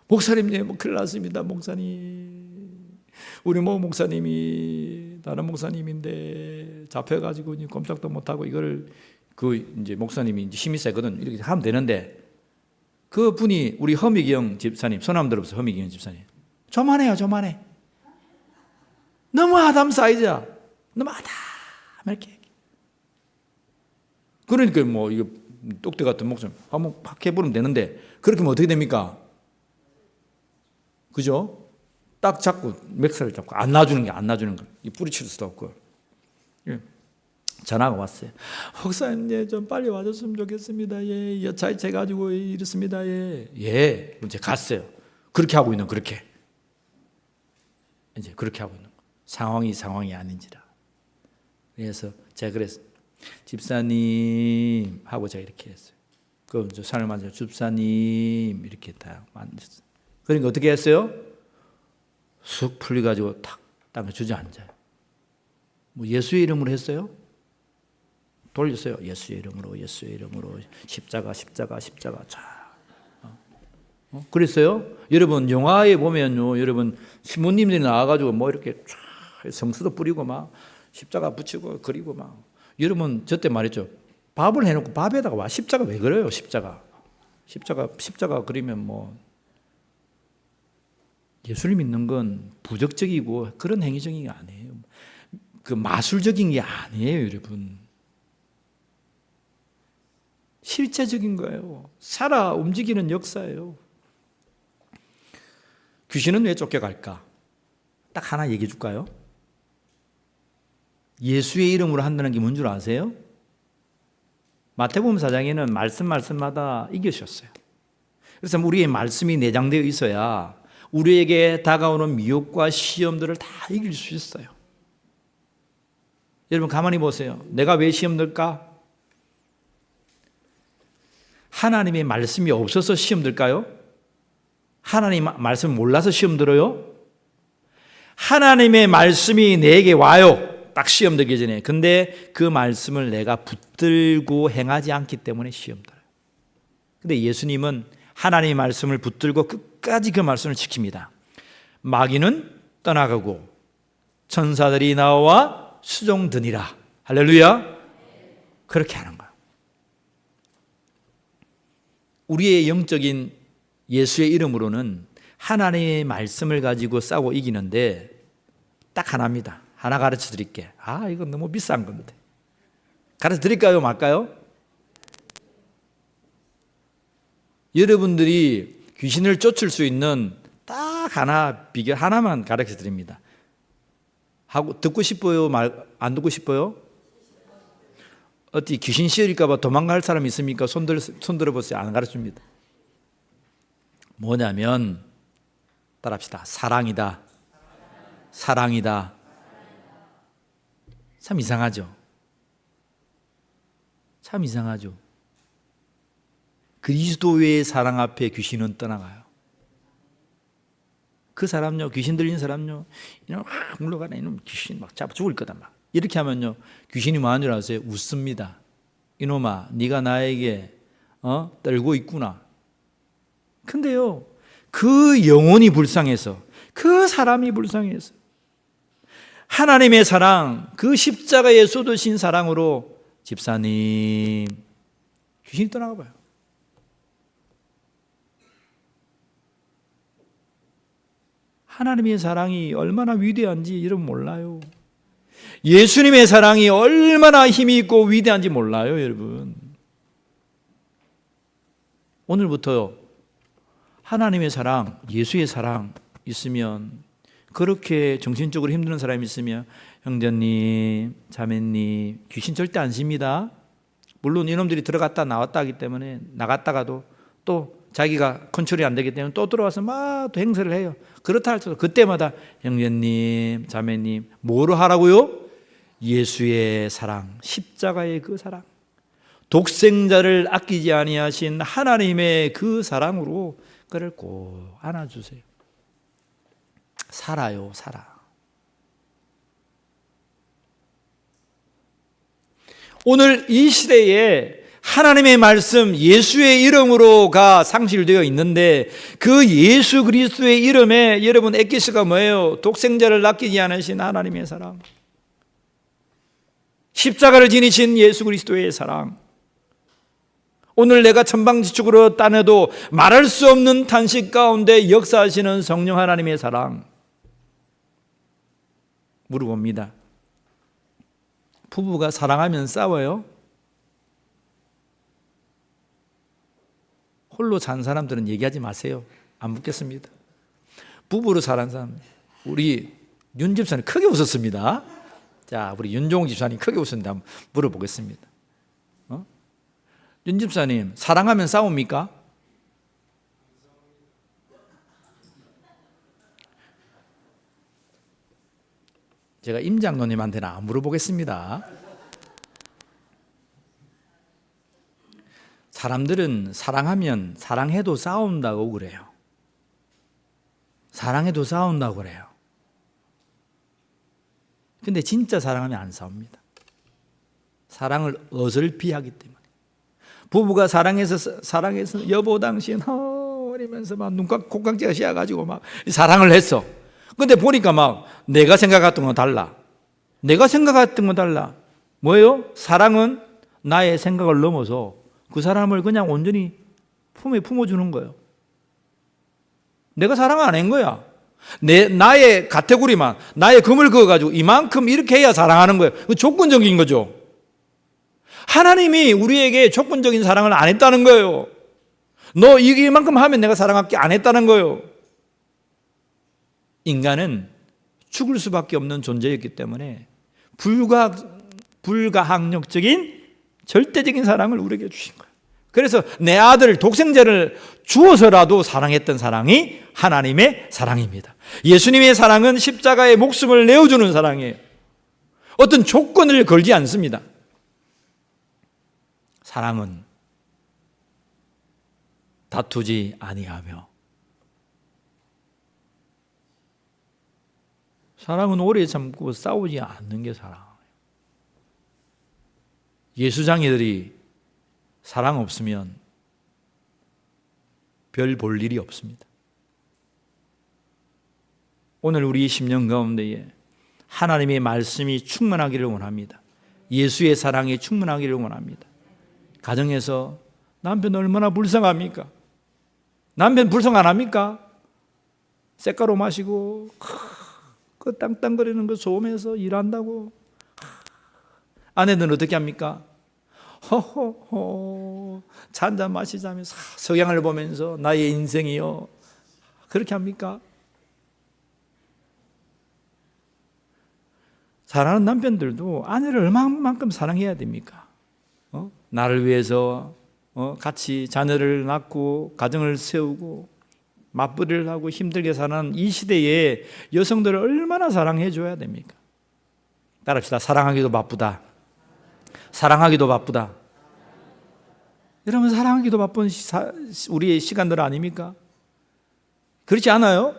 목사님, 뭐 큰일 났습니다. 목사님, 우리 목사님이 다른 목사님인데 잡혀가지고 꼼짝도 못하고 이걸 이제 목사님이 이제 힘이 세거든. 이렇게 하면 되는데 그 분이 우리 허미경 집사님, 손 들어보세요. 허미경 집사님. 저만해. 너무 아담 사이즈야. 너무 아담 이렇게. 그러니까 뭐 이거 똑대 같은 목소리 한번 팍 해보면 되는데 그렇게 하면 어떻게 됩니까? 그죠? 딱 잡고 맥살을 잡고 안 놔주는 거. 이 뿌리칠 수도 없고. 예. 전화가 왔어요. 목사님, 예, 좀 빨리 와줬으면 좋겠습니다. 예, 여차에 가지고 이렇습니다. 예, 이제 갔어요. 그렇게 하고 있는 그렇게 하고 있는 거. 상황이 아닌지라. 그래서 제가 그랬어요. 집사님 하고 제가 이렇게 했어요. 그 사람을 만져 집사님 이렇게 딱 만졌어요. 그러니까 어떻게 했어요? 쑥 풀려가지고 탁 땅에 주저앉아요. 뭐 예수의 이름으로 했어요? 돌렸어요. 예수의 이름으로 십자가 자. 그랬어요? 여러분 영화에 보면요, 여러분 신부님들이 나와가지고 뭐 이렇게 촤 성수도 뿌리고 막 십자가 붙이고 그리고 막. 여러분 저때 말했죠. 밥을 해놓고 밥에다가 와 십자가 왜 그래요? 십자가 그리면 뭐 예수를 믿는 건 부적적이고 그런 행위적인 게 아니에요. 그 마술적인 게 아니에요, 여러분. 실제적인 거예요. 살아 움직이는 역사예요. 귀신은 왜 쫓겨갈까? 딱 하나 얘기해 줄까요? 예수의 이름으로 한다는 게 뭔 줄 아세요? 마태복음 4장에는 말씀마다 이기셨어요. 그래서 우리의 말씀이 내장되어 있어야 우리에게 다가오는 미혹과 시험들을 다 이길 수 있어요. 여러분 가만히 보세요. 내가 왜 시험 들까? 하나님의 말씀이 없어서 시험 들까요? 하나님 말씀 몰라서 시험 들어요? 하나님의 말씀이 내게 와요. 딱 시험 들기 전에. 근데 그 말씀을 내가 붙들고 행하지 않기 때문에 시험 들어요. 근데 예수님은 하나님의 말씀을 붙들고 끝까지 그 말씀을 지킵니다. 마귀는 떠나가고 천사들이 나와 수종드니라. 할렐루야. 그렇게 하는 거예요. 우리의 영적인 예수의 이름으로는 하나님의 말씀을 가지고 싸워 이기는데 딱 하나입니다. 하나 가르쳐 드릴게. 이건 너무 비싼 건데. 가르쳐 드릴까요? 말까요? 여러분들이 귀신을 쫓을 수 있는 딱 하나 비결 하나만 가르쳐 드립니다. 하고 듣고 싶어요? 안 듣고 싶어요? 어디 귀신 씌울까 봐 도망갈 사람 있습니까? 손 들어보세요. 안 가르쳐줍니다. 뭐냐면 따라합시다. 사랑이다. 사랑이다. 참 이상하죠? 참 이상하죠? 그리스도의 사랑 앞에 귀신은 떠나가요. 그 사람요, 귀신 들린 사람요, 이놈 막 물러가네, 이놈 귀신 막 잡아 죽을 거다 막 이렇게 하면요, 귀신이 뭐하는 줄 아세요? 웃습니다. 이놈아, 네가 나에게 떨고 있구나. 근데요, 그 영혼이 불쌍해서, 그 사람이 불쌍해서 하나님의 사랑, 그 십자가에 쏟으신 사랑으로 집사님 귀신이 떠나가 봐요. 하나님의 사랑이 얼마나 위대한지 여러분 몰라요. 예수님의 사랑이 얼마나 힘이 있고 위대한지 몰라요, 여러분. 오늘부터 하나님의 사랑, 예수의 사랑 있으면, 그렇게 정신적으로 힘드는 사람이 있으면 형제님, 자매님 귀신 절대 안 씁니다. 물론 이놈들이 들어갔다 나왔다 하기 때문에 나갔다가도 또 자기가 컨트롤이 안 되기 때문에 또 들어와서 막 또 행세를 해요. 그렇다 할지라도 그때마다 형제님, 자매님 뭐로 하라고요? 예수의 사랑, 십자가의 그 사랑, 독생자를 아끼지 아니하신 하나님의 그 사랑으로 그를 꼭 안아주세요. 살아요, 살아. 오늘 이 시대에 하나님의 말씀, 예수의 이름으로가 상실되어 있는데, 그 예수 그리스도의 이름에 여러분 엑기스가 뭐예요? 독생자를 아끼지 않으신 하나님의 사랑, 십자가를 지니신 예수 그리스도의 사랑. 오늘 내가 천방지축으로 따내도 말할 수 없는 탄식 가운데 역사하시는 성령 하나님의 사랑. 물어봅니다. 부부가 사랑하면 싸워요? 홀로 산 사람들은 얘기하지 마세요. 안 묻겠습니다. 부부로 사는 사람, 우리 윤 집사님 크게 웃었습니다. 자, 우리 윤종 집사님 크게 웃었는데 한번 물어보겠습니다. 윤 집사님, 사랑하면 싸웁니까? 제가 임 장로님한테는 안 물어보겠습니다. 사람들은 사랑하면 사랑해도 싸운다고 그래요. 사랑해도 싸운다고 그래요. 근데 진짜 사랑하면 안 싸웁니다. 사랑을 어설피하기 때문에. 부부가 사랑해서 여보 당신 이러면서 막 콧각지가 씌어가지고 막 사랑을 했어. 근데 보니까 막 내가 생각했던 건 달라. 내가 생각했던 건 달라. 뭐예요? 사랑은 나의 생각을 넘어서 그 사람을 그냥 온전히 품에 품어주는 거예요. 내가 사랑 안 한 거야. 나의 카테고리만, 나의 금을 그어가지고 이만큼 이렇게 해야 사랑하는 거예요. 그 조건적인 거죠. 하나님이 우리에게 조건적인 사랑을 안 했다는 거예요. 너 이만큼 하면 내가 사랑할게 안 했다는 거예요. 인간은 죽을 수밖에 없는 존재였기 때문에 불가항력적인 절대적인 사랑을 우리에게 주신 거예요. 그래서 내 아들 독생자를 주어서라도 사랑했던 사랑이 하나님의 사랑입니다. 예수님의 사랑은 십자가에 목숨을 내어주는 사랑이에요. 어떤 조건을 걸지 않습니다. 사랑은 다투지 아니하며, 사랑은 오래 참고 싸우지 않는 게 사랑이에요. 예수장이들이 사랑 없으면 별 볼 일이 없습니다. 오늘 우리 10년 가운데에 하나님의 말씀이 충만하기를 원합니다. 예수의 사랑이 충만하기를 원합니다. 가정에서 남편 얼마나 불쌍합니까? 남편 불쌍 안 합니까? 쇳가루 마시고 그 땅땅거리는 거 소음해서 일한다고. 아내는 어떻게 합니까? 허허허 차 한잔 마시자면서 석양을 보면서 나의 인생이요, 그렇게 합니까? 사랑하는 남편들도 아내를 얼마만큼 사랑해야 됩니까? 나를 위해서 같이 자녀를 낳고 가정을 세우고 맞벌이를 하고 힘들게 사는 이 시대에 여성들을 얼마나 사랑해 줘야 됩니까? 따라합시다. 사랑하기도 바쁘다. 사랑하기도 바쁘다. 여러분, 사랑하기도 바쁜 우리의 시간들 아닙니까? 그렇지 않아요?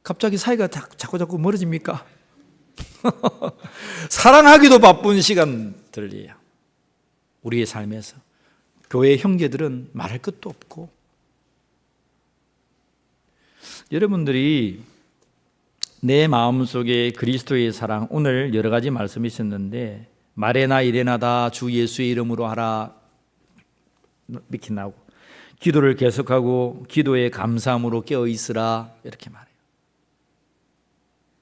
갑자기 사이가 자꾸 멀어집니까? 사랑하기도 바쁜 시간들이에요. 우리의 삶에서 교회 형제들은 말할 것도 없고, 여러분들이 내 마음속에 그리스도의 사랑, 오늘 여러 가지 말씀이 있었는데 말에나 일에나 다 주 예수의 이름으로 하라 이렇게 나오고, 기도를 계속하고 기도에 감사함으로 깨어 있으라 이렇게 말해요.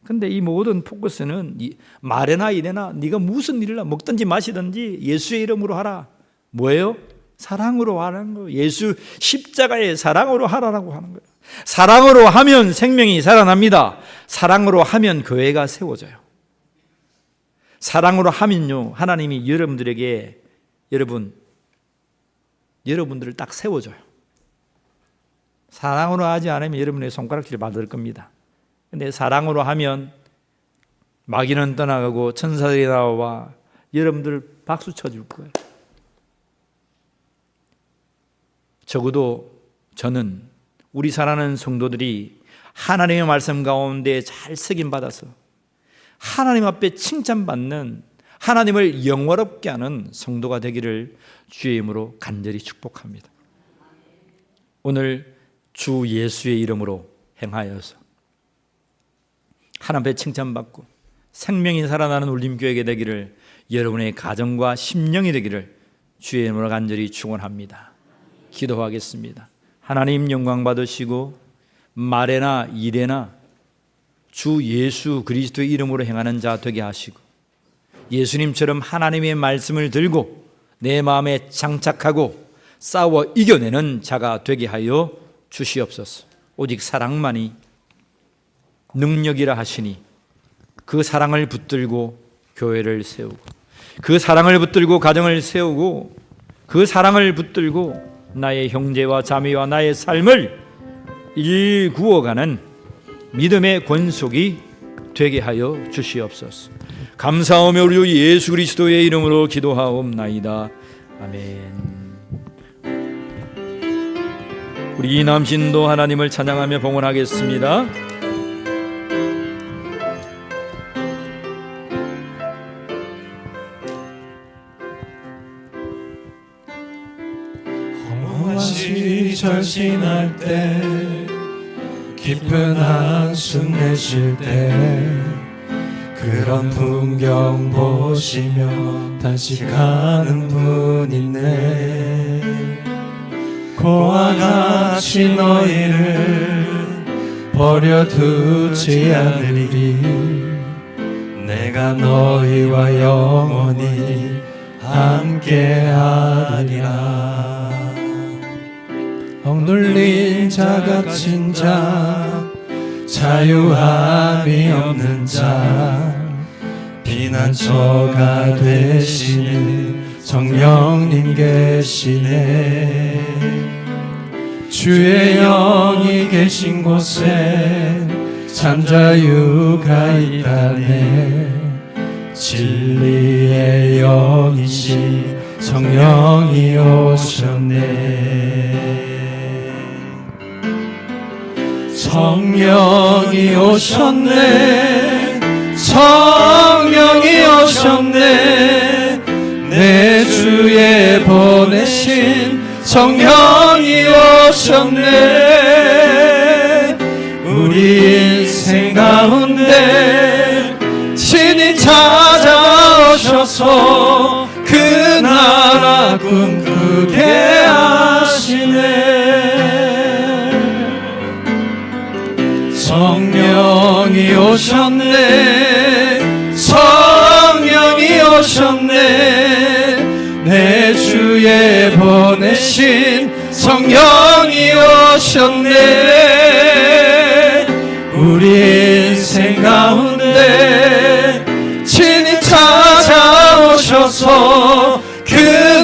근데 이 모든 포커스는 말에나 일에나 네가 무슨 일을 먹든지 마시든지 예수의 이름으로 하라. 뭐예요? 사랑으로 하라는 거예요. 예수 십자가의 사랑으로 하라라고 하는 거예요. 사랑으로 하면 생명이 살아납니다. 사랑으로 하면 교회가 세워져요. 사랑으로 하면요, 하나님이 여러분들에게 여러분들을 딱 세워줘요. 사랑으로 하지 않으면 여러분의 손가락질 받을 겁니다. 근데 사랑으로 하면 마귀는 떠나가고 천사들이 나와 여러분들 박수 쳐줄 거예요. 적어도 저는 우리 사랑하는 성도들이 하나님의 말씀 가운데 잘 쓰김받아서 하나님 앞에 칭찬받는, 하나님을 영화롭게 하는 성도가 되기를 주의 이름으로 간절히 축복합니다. 오늘 주 예수의 이름으로 행하여서 하나님 앞에 칭찬받고 생명이 살아나는 울림교회가 되기를, 여러분의 가정과 심령이 되기를 주의 이름으로 간절히 축원합니다. 기도하겠습니다. 하나님 영광 받으시고 말에나 일에나 주 예수 그리스도의 이름으로 행하는 자 되게 하시고, 예수님처럼 하나님의 말씀을 들고 내 마음에 장착하고 싸워 이겨내는 자가 되게 하여 주시옵소서. 오직 사랑만이 능력이라 하시니 그 사랑을 붙들고 교회를 세우고, 그 사랑을 붙들고 가정을 세우고, 그 사랑을 붙들고 나의 형제와 자매와 나의 삶을 일구어가는 믿음의 권속이 되게 하여 주시옵소서. 감사하며 우리 예수 그리스도의 이름으로 기도하옵나이다. 아멘. 우리 이남신도 하나님을 찬양하며 봉헌하겠습니다. 절신할 때, 깊은 한숨 내쉴 때, 그런 풍경 보시며 단식하는 분 있네. 그와 같이 너희를 버려두지 않으리. 내가 너희와 영원히 함께하리라. 억눌린 자 갇힌 자, 자유함이 없는 자, 피난처가 되시는 성령님 계시네. 주의 영이 계신 곳에 참 자유가 있다네. 진리의 영이신 성령이 오셨네. 성령이 오셨네. 성령이 오셨네. 내 주에 보내신 성령이 오셨네. 우리 인생 가운데 친히 찾아오셔서 그 나라 꿈꾸게 하시네. 성령이 오셨네. 성령이 오셨네. 내 주에 보내신 성령이 오셨네. 우리 인생 가운데 친히 찾아오셔서 그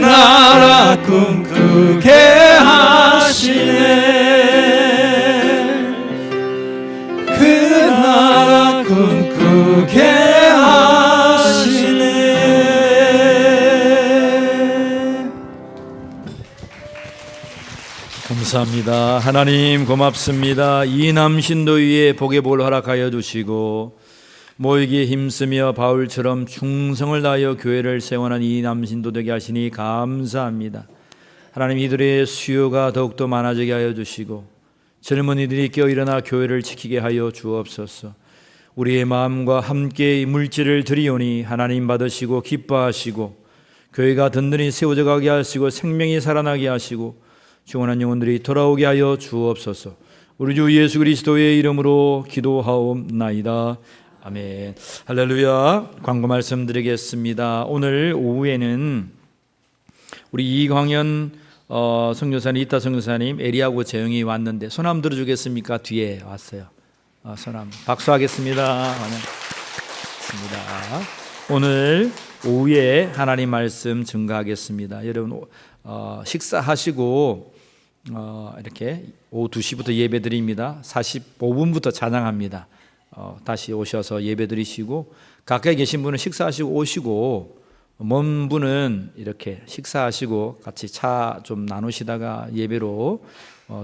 나라 꿈꾸게 하시네. 그 나라 꿈꾸게 하시네. 감사합니다. 하나님 고맙습니다. 이남신도 위에 복의 복을 허락하여 주시고 모이기에 힘쓰며 바울처럼 충성을 다하여 교회를 세워난 이남신도 되게 하시니 감사합니다. 하나님 이들의 수요가 더욱더 많아지게 하여 주시고 젊은이들이 깨어일어나 교회를 지키게 하여 주옵소서. 우리의 마음과 함께 물질을 드리오니 하나님 받으시고 기뻐하시고 교회가 든든히 세워져 가게 하시고 생명이 살아나게 하시고 영원한 영혼들이 돌아오게 하여 주옵소서. 우리 주 예수 그리스도의 이름으로 기도하옵나이다. 아멘. 할렐루야. 광고 말씀드리겠습니다. 오늘 오후에는 우리 이광현 선교사님, 이타 선교사님, 에리하고 재영이 왔는데 손 한번 들어주겠습니까? 뒤에 왔어요. 손 한번 박수하겠습니다. 고맙습니다. 오늘 오후에 하나님 말씀 증거하겠습니다. 여러분 식사하시고 이렇게 오후 2시부터 예배 드립니다. 45분부터 찬양합니다. 다시 오셔서 예배 드리시고 가까이 계신 분은 식사하시고 오시고 먼 분은 이렇게 식사하시고 같이 차 좀 나누시다가 예배로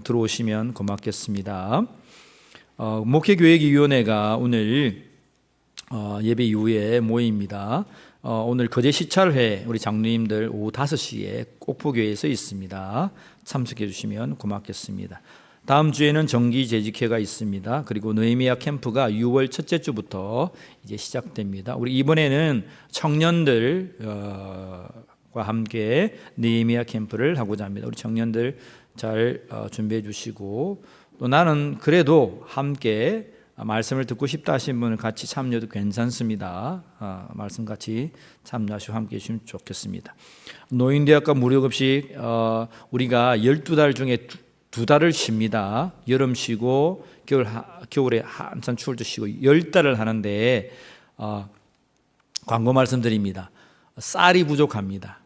들어오시면 고맙겠습니다. 목회교획위원회가 오늘 예배 이후에 모입니다. 오늘 거제 시찰회 우리 장로님들 오후 5시에 꼭포교회에서 있습니다. 참석해 주시면 고맙겠습니다. 다음 주에는 정기 재직회가 있습니다. 그리고 느헤미야 캠프가 6월 첫째 주부터 이제 시작됩니다. 우리 이번에는 청년들과 함께 느헤미야 캠프를 하고자 합니다. 우리 청년들 잘 준비해 주시고 또 나는 그래도 함께 말씀을 듣고 싶다 하신 분은 같이 참여도 괜찮습니다. 말씀 같이 참여하시고 함께 해주시면 좋겠습니다. 노인대학과 무료급식 우리가 12달 중에 2달을 쉽니다. 여름 쉬고 겨울에 한참 추울 때 쉬고 10달을 하는데 광고 말씀드립니다. 쌀이 부족합니다.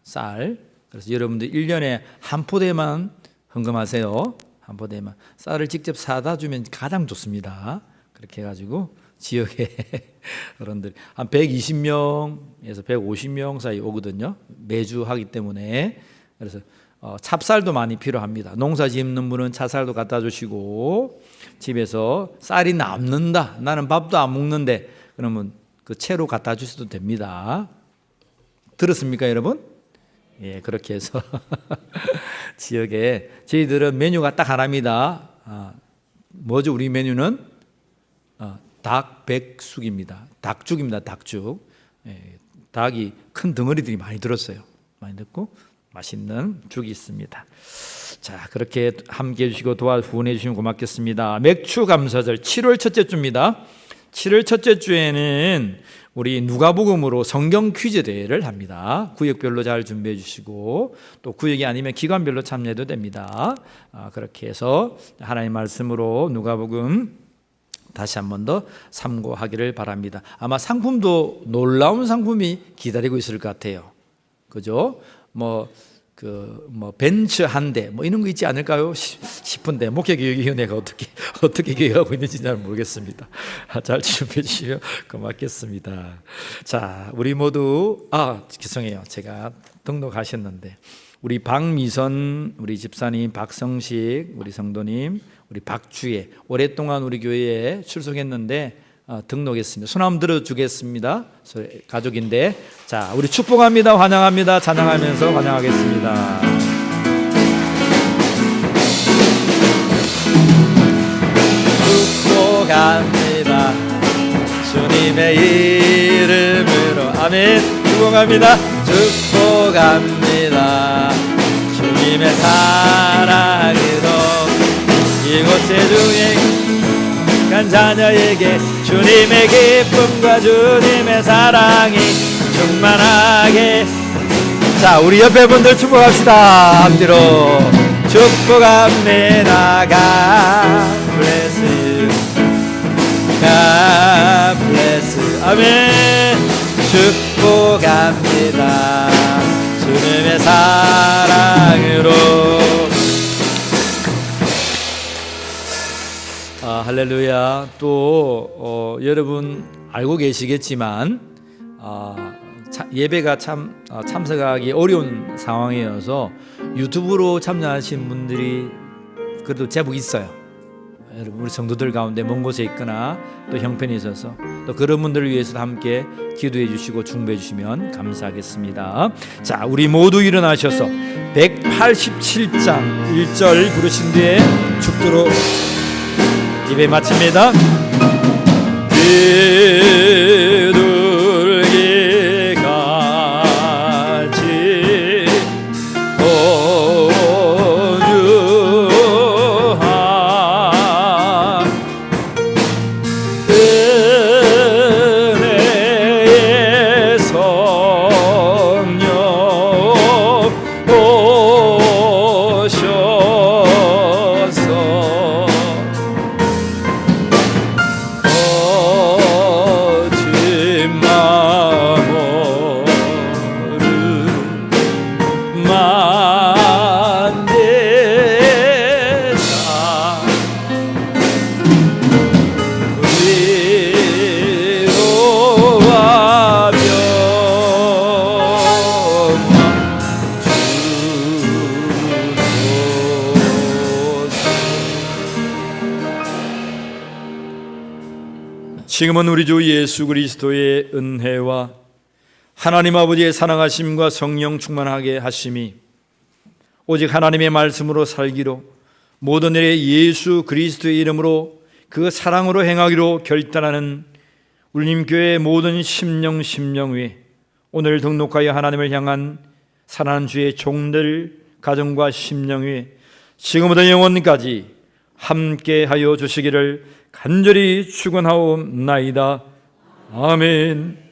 쌀. 그래서 여러분들 1년에 한 포대만 헌금하세요. 한 포대만. 쌀을 직접 사다 주면 가장 좋습니다. 그렇게 해가지고 지역에 어른들 한 120명에서 150명 사이 오거든요. 매주 하기 때문에. 그래서 찹쌀도 많이 필요합니다. 농사 짓는 분은 찹쌀도 갖다 주시고 집에서 쌀이 남는다. 나는 밥도 안 먹는데 그러면 그 채로 갖다 주셔도 됩니다. 들었습니까, 여러분? 예, 그렇게 해서 지역에 저희들은 메뉴가 딱 하나입니다. 뭐죠? 우리 메뉴는 닭백숙입니다. 닭죽입니다. 닭죽. 예, 닭이 큰 덩어리들이 많이 들었어요. 많이 듣고 맛있는 죽이 있습니다. 자, 그렇게 함께 해주시고 후원해 주시면 고맙겠습니다. 맥주 감사절 7월 첫째 주입니다. 7월 첫째 주에는 우리 누가복음으로 성경 퀴즈 대회를 합니다. 구역별로 잘 준비해 주시고 또 구역이 아니면 기관별로 참여해도 됩니다. 그렇게 해서 하나님 말씀으로 누가복음 다시 한 번 더 참고하기를 바랍니다. 아마 상품도 놀라운 상품이 기다리고 있을 것 같아요. 그죠? 벤츠 한 대, 이런 거 있지 않을까요? 싶은데, 목회교육위원회가 어떻게 계획하고 있는지 잘 모르겠습니다. 잘 준비해 주시면 고맙겠습니다. 자, 우리 모두, 죄송해요. 제가 등록하셨는데, 우리 박미선, 우리 집사님, 박성식, 우리 성도님, 우리 박주혜, 오랫동안 우리 교회에 출석했는데, 등록했습니다. 손 한번 들어주겠습니다. 가족인데, 자, 우리 축복합니다. 환영합니다. 찬양하면서 환영하겠습니다. 축복합니다. 주님의 이름으로 아멘. 축복합니다. 축복합니다. 주님의 사랑으로 이곳에 중에 간 자녀에게 주님의 기쁨과 주님의 사랑이 충만하게. 자, 우리 옆에 분들 축복합시다. 앞뒤로 축복합니다. God bless you. God bless you. 아멘. 축복합니다. 주님의 사랑으로. 할렐루야. 또 여러분 알고 계시겠지만 예배가 참석하기 어려운 상황이어서 유튜브로 참여하신 분들이 그래도 제법 있어요. 여러분, 우리 성도들 가운데 먼 곳에 있거나 또 형편이 있어서 또 그런 분들을 위해서 함께 기도해 주시고 중보해 주시면 감사하겠습니다. 자, 우리 모두 일어나셔서 187장 1절 부르신 뒤에 죽도록 예배 마칩니다. 비둘기 같이 온유한 은혜의 성령 오셔서 거짓 마모를 만대사 위로와 병만 주소서. 지금은 우리 주 예수 그리스도의 은혜와 하나님 아버지의 사랑하심과 성령 충만하게 하심이 오직 하나님의 말씀으로 살기로 모든 일에 예수 그리스도의 이름으로 그 사랑으로 행하기로 결단하는 울림교회의 모든 심령 위에 오늘 등록하여 하나님을 향한 사랑하는 주의 종들 가정과 심령 위에 지금부터 영원까지 함께하여 주시기를 간절히 축원하옵나이다. 아멘.